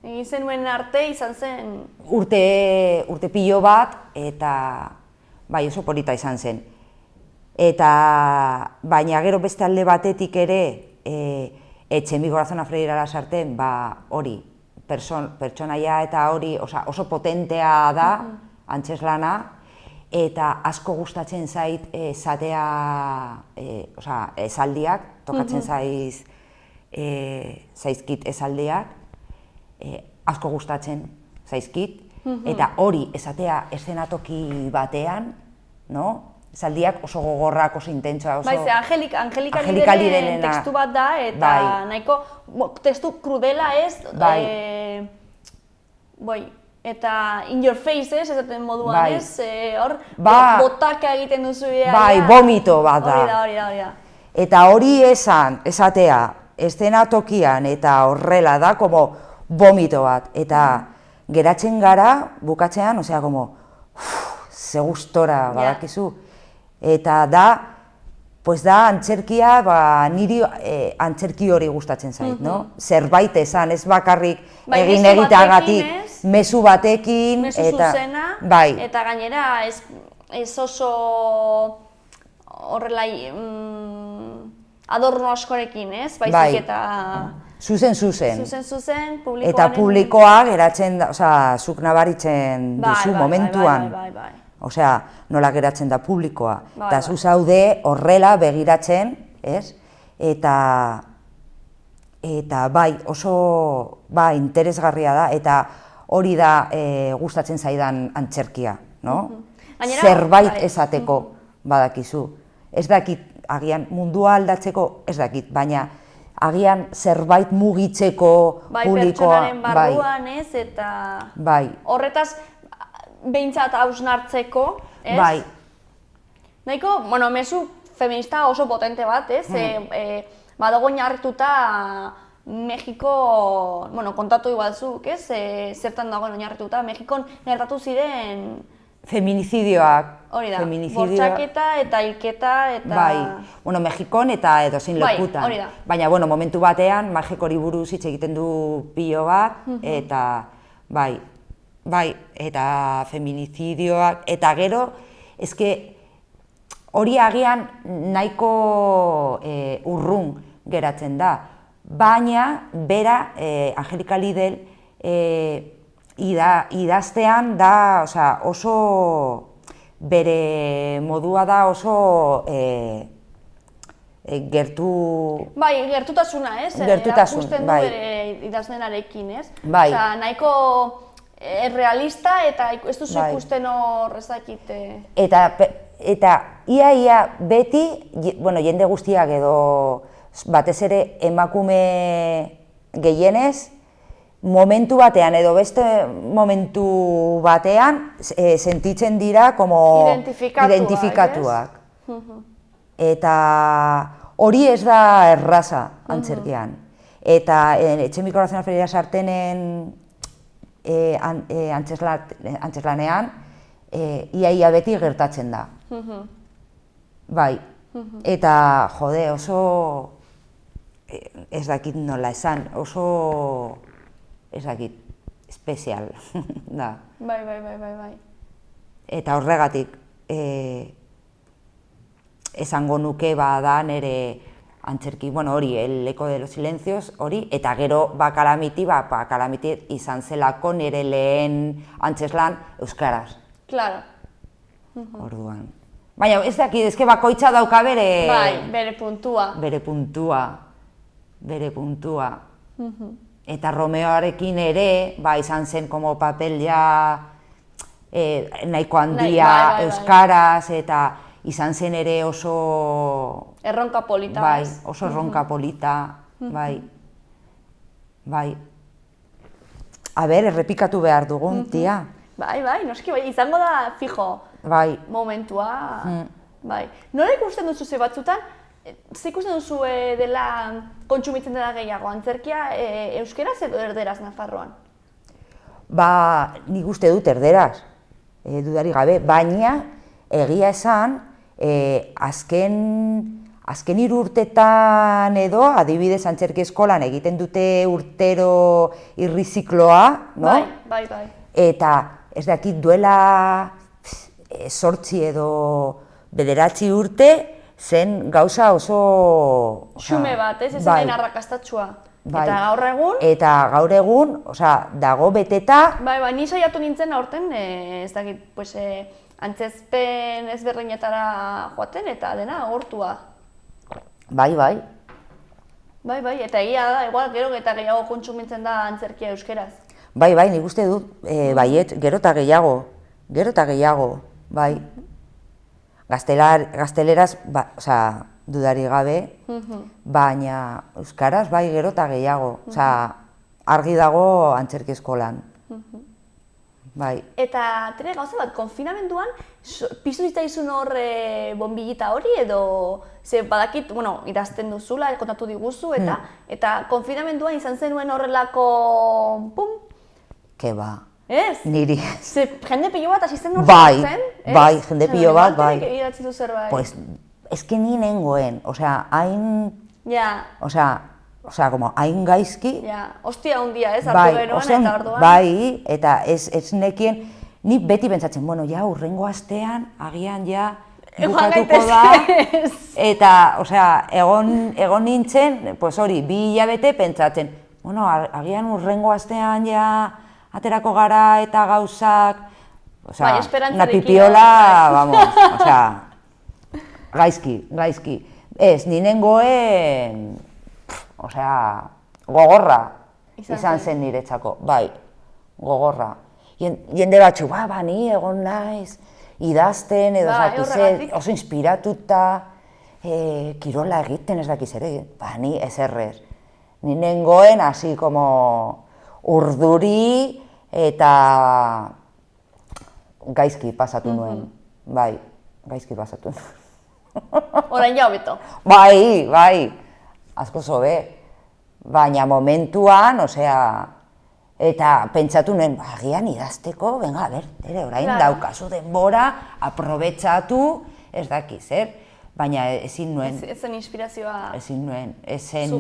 Egin zenuen arte izan zen... Urte pilo bat, eta bai, oso polita izan zen. Baina gero beste alde batetik ere, Etxemi Corazón Freirara sartzen, hori, pertsonaia eta hori oso potentea da, antzeslana, eta asko gustatzen zait esatea, esaldiak, tokatzen zaizkit esaldiak, asko gustatzen zaizkit, eta hori esatea eszenatoki batean, no? Esaldiak oso gogorrak, oso intentsoa, oso... Bai, Angelika Lideren tekstu bat da, eta nahiko tekstu krudela ez, eta in your face ez, esaten moduan ez, hor, botaka egiten duzu ea. Bai, vomito bat da. Hori da. Eta hori esatea, eszenatokian eta horrela da, como vomito bat, eta geratzen gara, bukatzean, como, ze gustora, badakizu. Eta da, pues da antzerkia, niri antzerki hori gustatzen zait, no? Zerbait esan, ez bakarrik egin egiteagatik, mezu batekin, mezu zuzena, eta gainera ez oso horrela adorno askorekin, ez? Baizik eta... Zuzen, publikoaren... Eta publikoa geratzen da, osea, zuk nabaritzen duzu momentuan. Osea, nola geratzen da publikoa. Eta zu zaude horrela begiratzen, ez? Eta bai, oso interesgarria da, eta hori da gustatzen zaidan antzerkia, no? Zerbait esateko badakizu. Ez dakit, agian mundua aldatzeko, ez dakit, baina agian zerbait mugitzeko publikoa. Pertsonaren barruan, ez, eta horretaz behintzat hausnartzeko, ez? Bai. Nahiko, mezu feminista oso potente bat, ez? Badago oinarrituta Mexiko, kontatu igualzuk, ez? Zertan dagoen oinarrituta, Mexikon gertatu ziren... Feminizidioak. Hori da, bortxaketa eta hilketa eta... Bai, Mexikon eta edozein lekutan. Hori da. Baina, momentu batean, Mexikori buruz hitz egiten du pilo bat, eta bai, eta feminizidioak, eta gero, eske hori agian nahiko urrun geratzen da. Baina, bera, Angelika Lidl, idaztean da, oso bere modua da oso gertu... Bai, gertutasuna, ez? Gertutasun, bai. Erakusten du bere idazlenarekin, ez? Bai. Nahiko realista eta ez duzu ikusten hor ezakit... Eta ia beti, jende guztiak edo batez ere emakume gehienez, momentu batean edo beste momentu batean sentitzen dira como identifikatuak. Eta hori ez da erraza antzerkian. Eta Etxemi Corazón Feria Sartenen antzeslanean ia beti gertatzen da. Bai. Eta jode oso ez dakit nola esan, oso ez dakit, espezial da. Bai. Eta horregatik esango nuke da nire antzerki, hori, El eco de los silencios, hori, eta gero Bakalamiti izan zelako nire lehen antzeslan euskaraz. Claro. Orduan. Baina ez dakit, ezke bakoitza dauka bere... Bai, bere puntua. Bere puntua. Eta Romeoarekin ere, izan zen como papel nahiko handia euskaraz, eta izan zen ere oso... Erronka polita. Bai, oso erronka polita, bai. A ber, errepikatu behar dugun, tia. Bai, noski, izango da fijo momentua. Bai. Nola ikusten duzu ze batzutan? Zer ikusten duzu dela kontsumitzen dela gehiago, antzerkia euskeraz edo erderaz Nafarroan? Nik uste dut erderaz, dudari gabe, baina egia esan, azken 3 urtetan edo, adibidez antzerki eskolan egiten dute urtero irrizikloa, no? Bai. Eta ez dakit duela 8 edo 9 urte, zen gauza oso... Xume bat, ez zen arrakastatsua. Eta gaur egun... Eta gaur egun, dago beteta... Bai, ni saiatu nintzen aurten, ez dakit, antzezpen ezberdinetara joaten eta dena agortua. Bai, eta egia da, igual gero eta gehiago kontsumitzen da antzerkia euskeraz. Bai, nik uste dut, baiet, gero eta gehiago, bai. Gazteleraz, dudari gabe, baina euskaraz bai gero eta gehiago, argi dago antzerki eskolan. Eta tere gauza bat, konfinamenduan, piztu zitzaizun hor bonbillita hori edo, ze badakit, idazten duzula, kontatu diguzu, eta konfinamenduan izan zenuen horrelako, pum? Ke ba. Ez? Niri. Ze jende pilo bat asisten hor sortzen? Bai, jende pilo bat, bai. Idatzi du zerbait. Pues, eske ni nengoen, osea, hain, Ja, osea, como hain gaizki, ja, hostia handia, ez, hartu geroan eta orduan. bai, eta ez nekien, ni beti pentsatzen, bueno, ja, hurrengo astean, agian ja, bukatuko da, eta, osea, egon nintzen, pues hori, 2 hilabete pentsatzen, bueno, agian hurrengo astean ja, aterako gara eta gauzak, osea, una pipiola, vamos, osea, gaizki. Ez, ninengoen, osea, gogorra izan zen niretzako, bai, gogorra. Jende batzu, ni egon naiz, idazten, edo oso inspiratuta, kirola egiten ez dakiz ere, ni ezerrez. Ninengoen, hasi como urduri eta gaizki pasatu nuen, bai, gaizki pasatu nuen. Orain ja hobeto. Bai, asko zobe, baina momentuan, osea, eta pentsatu nuen, agian idazteko, venga, orain daukazu denbora, aprobetxatu, ez dakiz, baina ezin nuen. Ezen inspirazioa. Ezin nuen, ezen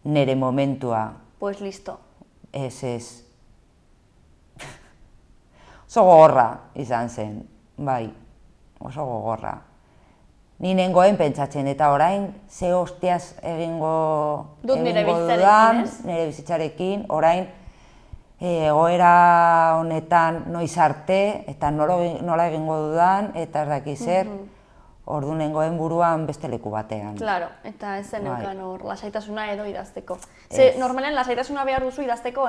nere momentua. Pues listo. Ez. Oso gogorra izan zen, bai, oso gogorra. Ni nengoen pentsatzen, eta orain ze hostiaz egingo dudan, nire bizitzarekin, orain egoera honetan noiz arte, eta nola egingo dudan, eta ez dakiz zer, ordu nengoen buruan beste leku batean. Claro, eta ez zen eukan hor lasaitasuna edo idazteko. Ze, normalen lasaitasuna behar duzu idazteko?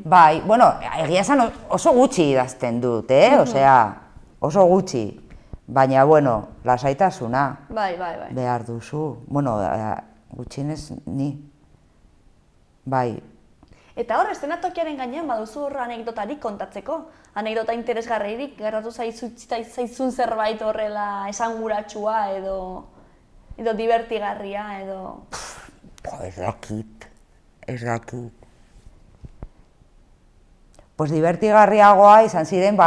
Bai, bueno, egia esan oso gutxi idazten dut, osea, oso gutxi. Baina, bueno, lasaitasuna behar duzu. Bueno, gutxienez ni. Bai. Eta hor, eszenatokiaren gainean baduzu hor anekdotarik kontatzeko? Anekdota interesgarririk, gertatu zaizun zerbait horrela esanguratsua edo divertigarria edo... Ez dakit. Pues divertigarriagoa izan ziren,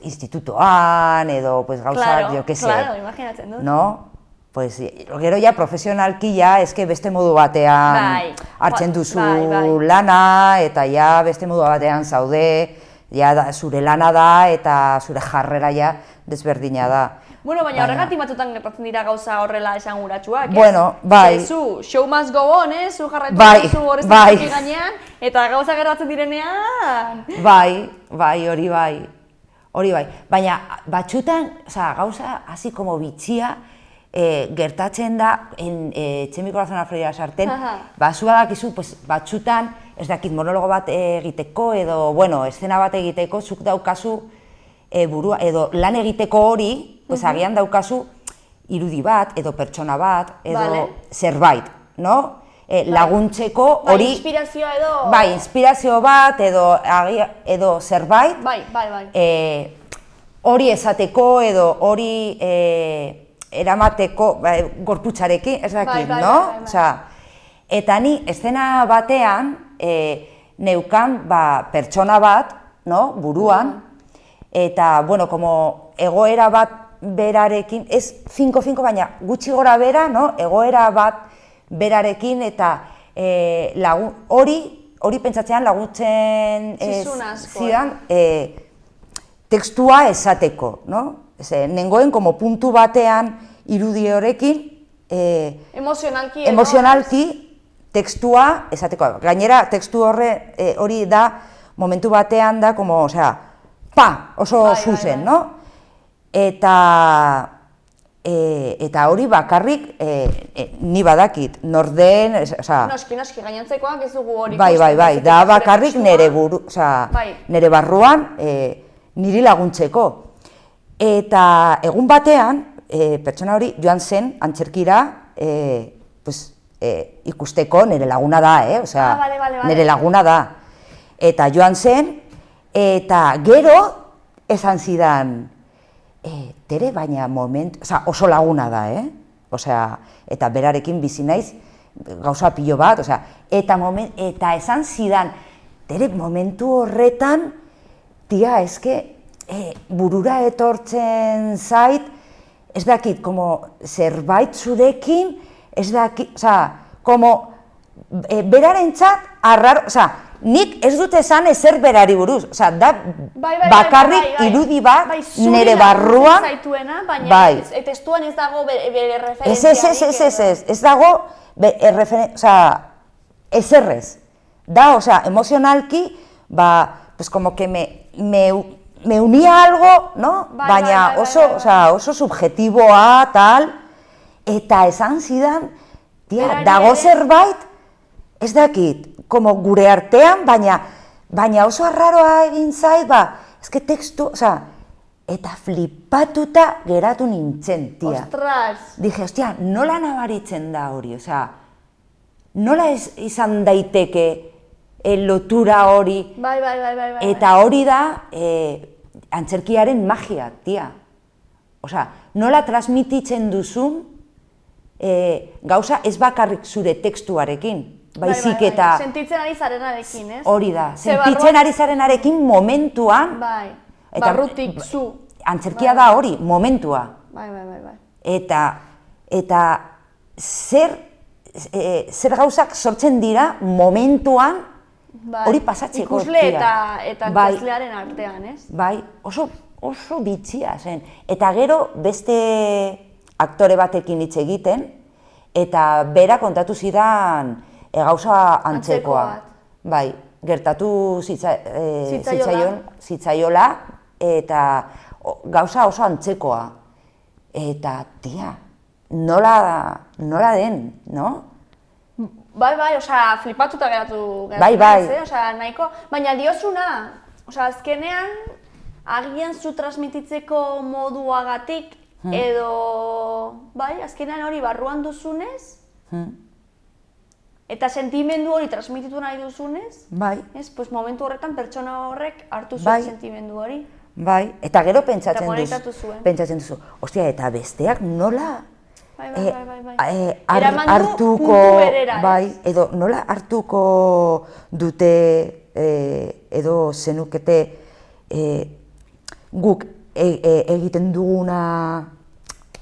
institutoan edo gauzak, jo que se. Claro, imaginatzen dut. No? Pues gero ja profesionalki ja, eske beste modu batean hartzen duzu lana, eta ja beste modu batean zaude, ja zure lana da eta zure jarrera ja desberdina da. Bueno, baina horregatik batzutan gertatzen dira gauza horrela esanguratsuak, ez? Bueno, bai. Zu, show must go on, zu jarraitu duzu horreztik gainean, eta gauza gertatzen direnean. Bai, hori bai. Baina batzutan, gauza hasi como bitxia, gertatzen da, Etxe Corazón Afreira sarten, zua dakizu, batzutan, ez dakit monologo bat egiteko, edo, bueno, eszena bat egiteko, zuk daukazu burua, edo lan egiteko hori, agian daukazu irudi bat, edo pertsona bat, edo zerbait, no? Laguntzeko hori... Inspirazioa edo... Bai, inspirazio bat, edo zerbait. Hori esateko, edo hori eramateko, gorputzarekin, ez dakit, no? Eta ni, eszena batean, neukan pertsona bat, buruan, eta, bueno, como egoera bat berarekin, ez finko, baina gutxi gora bera, egoera bat berarekin, eta hori pentsatzean laguntzen zidan tekstua esateko, nengoen como puntu batean irudi horrekin emozionalki tekstua esateko. Gainera, tekstu hori da, momentu batean da, como, osea, oso zuzen, no? Eta hori bakarrik ni badakit, norden, osea... Noski, gainontzekoak ez dugu hori... Bai, da bakarrik nire barruan niri laguntzeko. Eta egun batean, pertsona hori joan zen antzerkira ikusteko nire laguna da, osea, nire laguna da. Eta joan zen, eta gero esan zidan, Tere, baina oso laguna da, eta berarekin bizi naiz gauza pilo bat, eta esan zidan, Tere, momentu horretan, tia, eske, burura etortzen zait, ez dakit, como zerbait zurekin, ez dakit, como berarentzat arraro, nik ez dut esan ezer berari buruz, da bakarrik irudi bat nire barruan, baina testuan ez dago bere referentziarik. Ez dago ezerrez. Da, emozionalki, pues como que me unía algo, ¿no? Baina oso subjetiboa, tal, eta esan zidan, tia, dago zerbait, ez dakit, como gure artean, baina oso arraroa egin zait, ezke tekstu, eta flipatuta geratu nintzen, tia. Ostras! Dije, hostia, nola nabaritzen da hori, nola izan daiteke lotura hori, eta hori da antzerkiaren magia, tia. Nola transmititzen duzun gauza ez bakarrik zure tekstuarekin, baizik eta... Sentitzen ari zarenarekin, ez? Hori da, sentitzen ari zarenarekin momentuan, barrutik zu. Antzerkia da hori, momentua. Eta zer gauzak sortzen dira momentuan hori pasatzeko. Ikusle eta ikuslearen artean, ez? Bai, oso bitxia zen. Eta gero beste aktore batekin hitz egiten, eta bera kontatu zidan gauza antzekoa. Bai, gertatu zitzaiola, eta gauza oso antzekoa. Eta, tia, nola den, no? Bai, flipatuta geratu nahiko, baina diozuna, azkenean, agian zu transmititzeko moduagatik, edo, azkenean hori barruan duzunez, eta sentimendu hori transmititu nahi duzunez, pues momentu horretan pertsona horrek hartu zuen sentimendu hori. Bai, eta gero pentsatzen duzu, ostia, eta besteak nola hartuko, edo nola hartuko dute, edo zenukete guk egiten duguna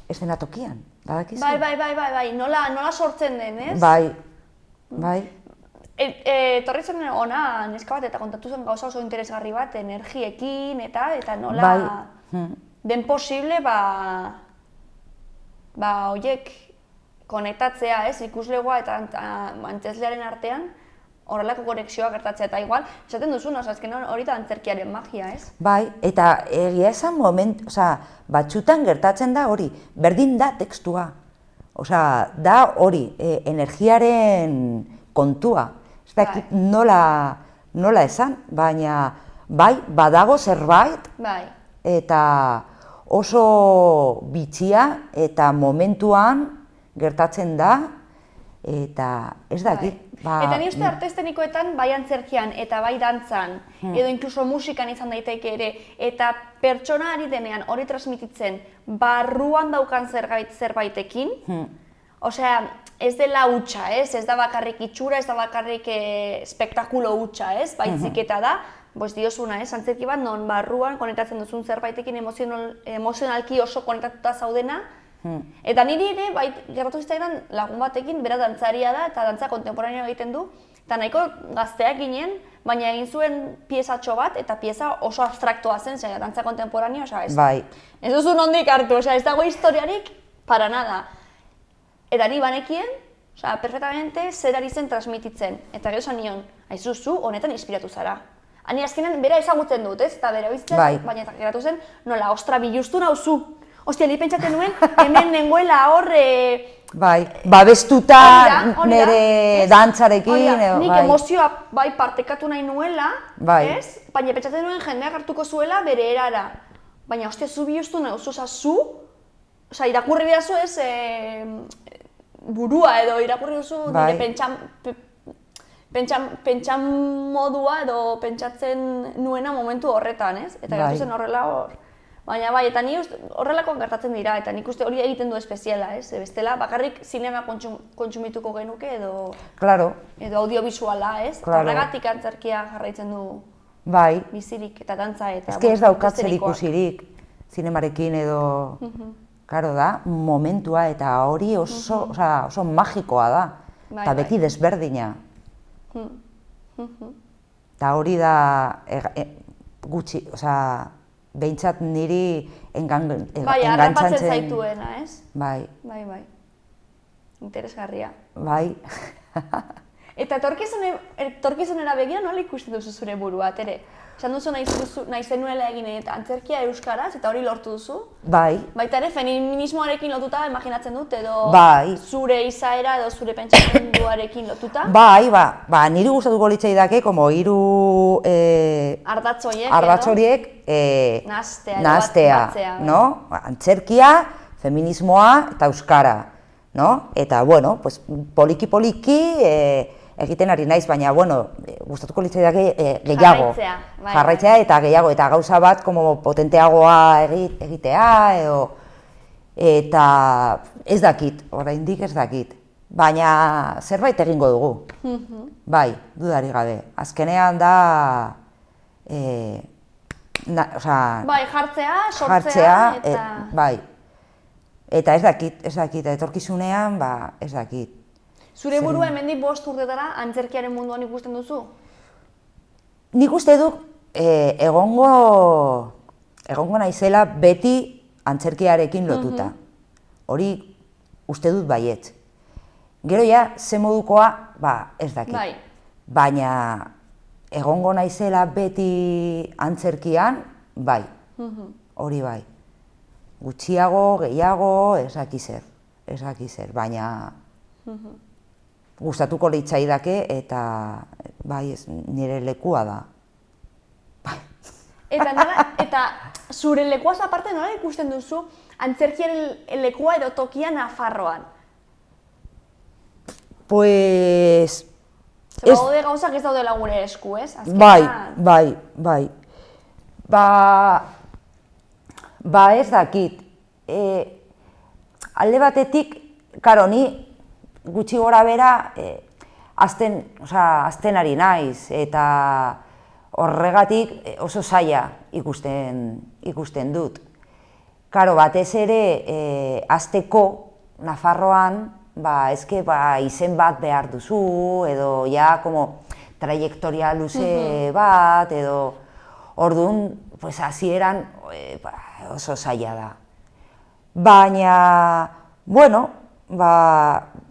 eszenatokian, badakizu? Bai, nola sortzen den, ez? Bai. Etorri zen ona neska bat eta kontatu zen gauza oso interesgarri bat energiekin eta nola den posible horiek konektatzea, ez, ikuslegoa eta antzezlearen artean horrelako konexioa gertatzea eta igual, esaten duzun, azkenean hori da antzerkiaren magia, ez? Bai, eta egia esan batzutan gertatzen da hori, berdin da tekstua. Da hori, energiaren kontua. Ez dakit nola esan, baina bai, badago zerbait, eta oso bitxia eta momentuan gertatzen da, eta ez dakit. Eta ni uste arte estenikoetan bai antzerkian eta bai dantzan, edo inkluso musikan izan daiteke ere, eta pertsona ari denean hori transmititzen barruan daukan zerbaitekin, osea, ez dela hutsa, ez da bakarrik itxura, ez da bakarrik spektakulo hutsa, ez, baizik eta da, diozuna, antzerki bat non barruan konektatzen duzun zerbaitekin emozionalki oso konektatuta zaudena, eta niri ere, gertatu zitzaidan lagun batekin, bera dantzaria da eta dantza kontemporanea egiten du, eta nahiko gazteak ginen, baina egin zuen piezatxo bat, eta pieza oso abstraktoa zen, dantza kontemporanea, ez duzu nondik hartu, ez dago historiarik, para nada. Eta ni banekien, perfectamente zer ari zen transmititzen, eta gero zan nion, aizuzu, honetan inspiratu zara. Ani azkenean bera ezagutzen dut, ez? Eta bera bizitzen, baina geratu zen, nola, ostra, biluztu nauzu. Ostia, ni pentsatzen nuen, hemen nengoela hor... babestuta nire dantzarekin... Nik emozioa partekatu nahi nuela, ez? Baina pentsatzen nuen jendeak hartuko zuela bere erara. Baina, ostia, zu biluztu nauzu, oza, irakurri bidazu ez burua edo irakurri duzu nire pentsan modua edo pentsatzen nuena momentu horretan, ez? Eta gertu zen horrela hor. Baina eta ni horrelakoan gertatzen dira, eta nik uste hori egiten du espeziala, ez? Bestela, bakarrik zinema kontsumituko genuke edo audiovisuala, ez? Horregatik antzerkia jarraitzen du bizirik eta dantza eta... Ez ez daukat zer ikusirik, zinemarekin edo... Karo da, momentua eta hori oso magikoa da, eta beti desberdina. Eta hori da gutxi, behintzat niri engantzatzen... Bai, harrapatzen zaituena, ez? Bai. Bai. Interesgarria. Bai. Eta etorkizunera begira nola ikusten duzu zure burua, ere? Esan duzu nahi zenuela egin eta antzerkia euskaraz, eta hori lortu duzu? Bai. Baita ere, feminismoarekin lotuta, imaginatzen dut, edo zure izaera edo zure pentsamenduarekin lotuta? Bai, niri gustatuko litzaidake, como hiru ardatz horiek nahastea, no? Antzerkia, feminismoa eta euskara, no? Eta, bueno, pues, poliki-poliki egiten ari naiz, baina, bueno, gustatuko litzaidake gehiago. Jarraitzea eta gehiago, eta gauza bat como potenteagoa egitea, eta ez dakit, oraindik ez dakit. Baina zerbait egingo dugu. Bai, dudarik gabe. Azkenean da... Bai, jartzea, sortzea, eta... Bai. Eta ez dakit, etorkizunean, ez dakit. Zure burua hemendik 5 urtetara antzerkiaren munduan ikusten duzu? Nik uste dut egongo naizela beti antzerkiarekin lotuta. Hori uste dut baietz. Gero ja, ze modukoa, ez dakit. Baina egongo naizela beti antzerkian, bai. Hori bai. Gutxiago, gehiago, ez dakit zer, baina gustatuko litzaidake eta bai, nire lekua da. Eta zure lekuaz aparte nola ikusten duzu antzerkiaren lekua edo tokia Nafarroan? Pues... Baude gauzak ez daudela gure esku, ez? Bai. Ez dakit. Alde batetik, karo, ni gutxi gora bera azten ari naiz, eta horregatik oso zaila ikusten dut. Karo, batez ere, azteko Nafarroan, izen bat behar duzu, edo ja, trayektoria luze bat, edo orduan, hasieran oso zaila da. Baina, bueno,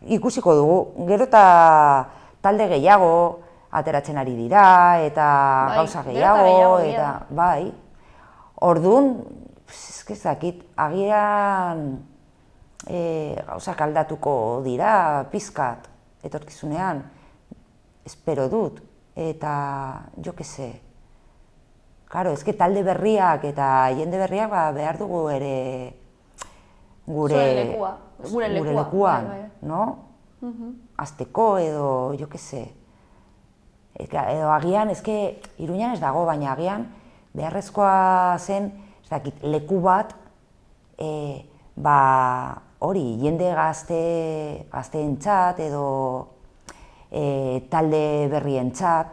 ikusiko dugu, gero eta talde gehiago ateratzen ari dira, eta gauza gehiago, eta bai. Orduan, ez dakit, agian gauzak aldatuko dira, pizkat, etorkizunean, espero dut, eta jo que se. Karo, ez talde berriak eta jende berriak behar dugu ere gure lekuan, no? Azteko edo, jo que se. Edo agian, Iruñan ez dago, baina agian beharrezkoa zen, ez dakit, leku bat, hori, jende gazteentzat edo talde berrientzat,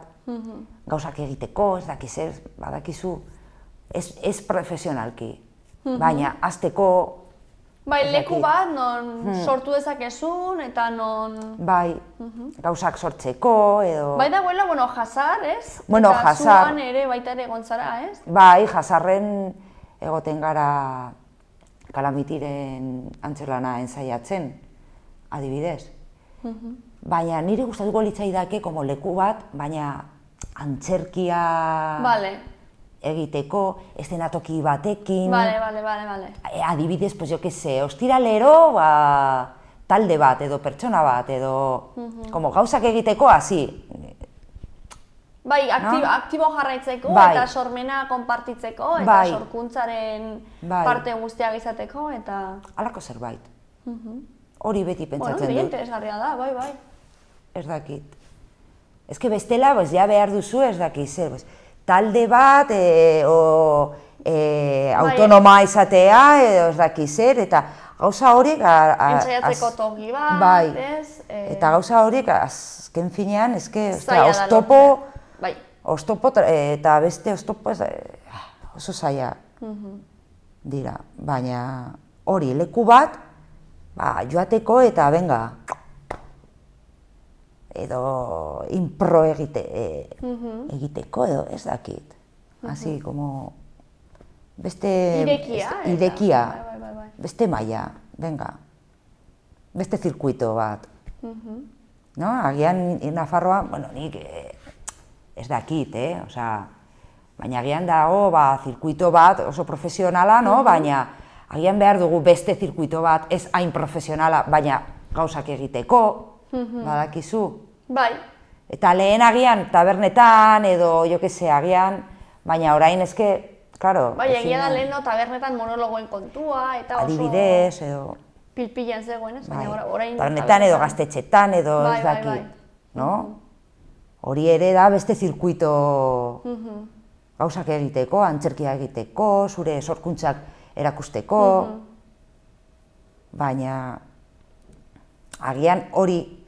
gauzak egiteko, ez dakiz ez, badakizu, ez profesionalki, baina azteko... Bai, leku bat non sortu dezakezun eta non... Bai, gauzak sortzeko edo... Bai dagoela, jazar, ez? Bueno, eta jazar... zuan ere baita ere gontzara, ez? Bai, jazarren egoten gara Kalamitiren antzerlana ensaiatzen, adibidez. Baina niri gustatuko litzaidake leku bat, baina antzerkia egiteko, eszenatoki batekin. Bale. Adibidez, jo que se, ostiralero, talde bat edo pertsona bat edo gauzak egiteko, hasi. Bai, aktibo jarraitzeko eta sormena konpartitzeko eta sorkuntzaren parte guztiak izateko eta... Halako zerbait. Hori beti pentsatzen dut. Bueno, interesgarria da, bai. Ez dakit. Ez que bestela, ja behar duzu, ez dakit zer. Talde bat, autonoma izatea, edo ez dakit zer, eta gauza horiek... Entsaiatzeko toki bat, ez? Eta gauza horiek, azken finean, oztopo eta beste oztopo oso zaila dira, baina hori leku bat, joateko eta benga, edo impro egiteko edo ez dakit. Así como beste irekia, beste maila, benga. Beste zirkuito bat. No, agian Nafarroa, bueno, nik ez dakit, osea, baina agian dago zirkuito bat oso profesionala, no? Baina agian behar dugu beste zirkuito bat ez hain profesionala, baina gauzak egiteko, badakizu. Bai. Eta lehen agian tabernetan edo jo que se agian, baina orain eske, claro. Bai, egia da lehen tabernetan monologoen kontua eta oso... Adibidez edo... Pilpilan zegoen, ez? Baina orain... Tabernetan edo gaztetxetan edo ez dakit, no? Hori ere da beste zirkuito gauzak egiteko, antzerkia egiteko, zure sorkuntzak erakusteko, baina agian hori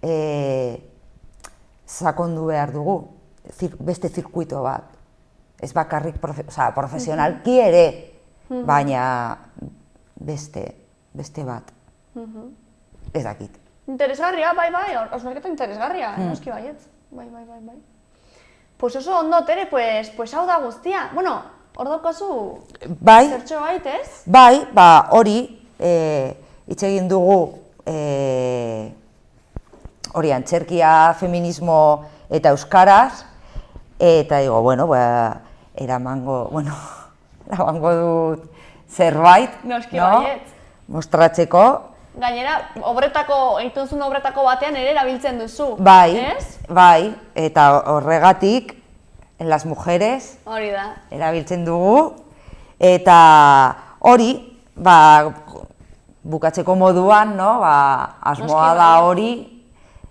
sakondu behar dugu, beste zirkuito bat. Ez bakarrik profesionalki ere, baina beste bat. Ez dakit. Interesgarria, bai, hausnarketa interesgarria, noski baietz. Bai. Pues oso ondo, Tere, pues hau da guztia. Bueno, hor daukazu zertxo bait, ez? Bai, hori hitz egin dugu hori antzerkia, feminismo eta euskaraz, eta digo, bueno, eramango dut zerbait, noski baietz. Mostratzeko. Gainera, egiten duzun obretako batean ere erabiltzen duzu, ez? Bai, eta horregatik, en las mujeres, hori da. Erabiltzen dugu, eta hori, bukatzeko moduan, asmoa da hori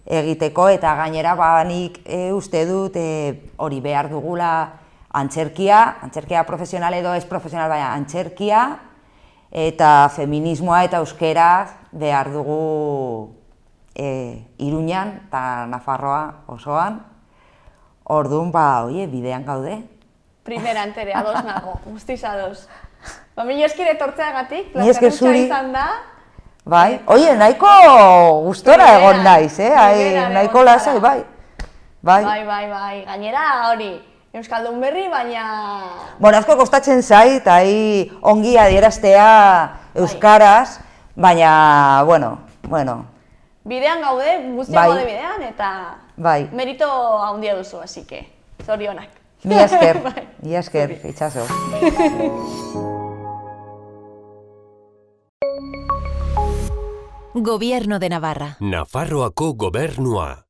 egiteko, eta gainera nik uste dut hori behar dugula antzerkia profesional edo ez profesional, baina antzerkia, eta feminismoa eta euskeraz behar dugu Iruñan eta Nafarroa osoan. Orduan, bidean gaude. Primera, Tere, ados nago, guztiz ados. Mila esker etortzeagatik, plazerrutxa izan da. Bai, nahiko gustora egon naiz, nahiko lasai, bai. Bai, gainera hori. Euskaldun berri, baina... Bueno, asko kostatzen zait, ongi adieraztea euskaraz, baina, bueno. Bidean gaude, guztiak gaude bidean, eta merito handia duzu, así que, zorionak. Mi esker, itxaso. Gobierno de Navarra. Nafarroako gobernua.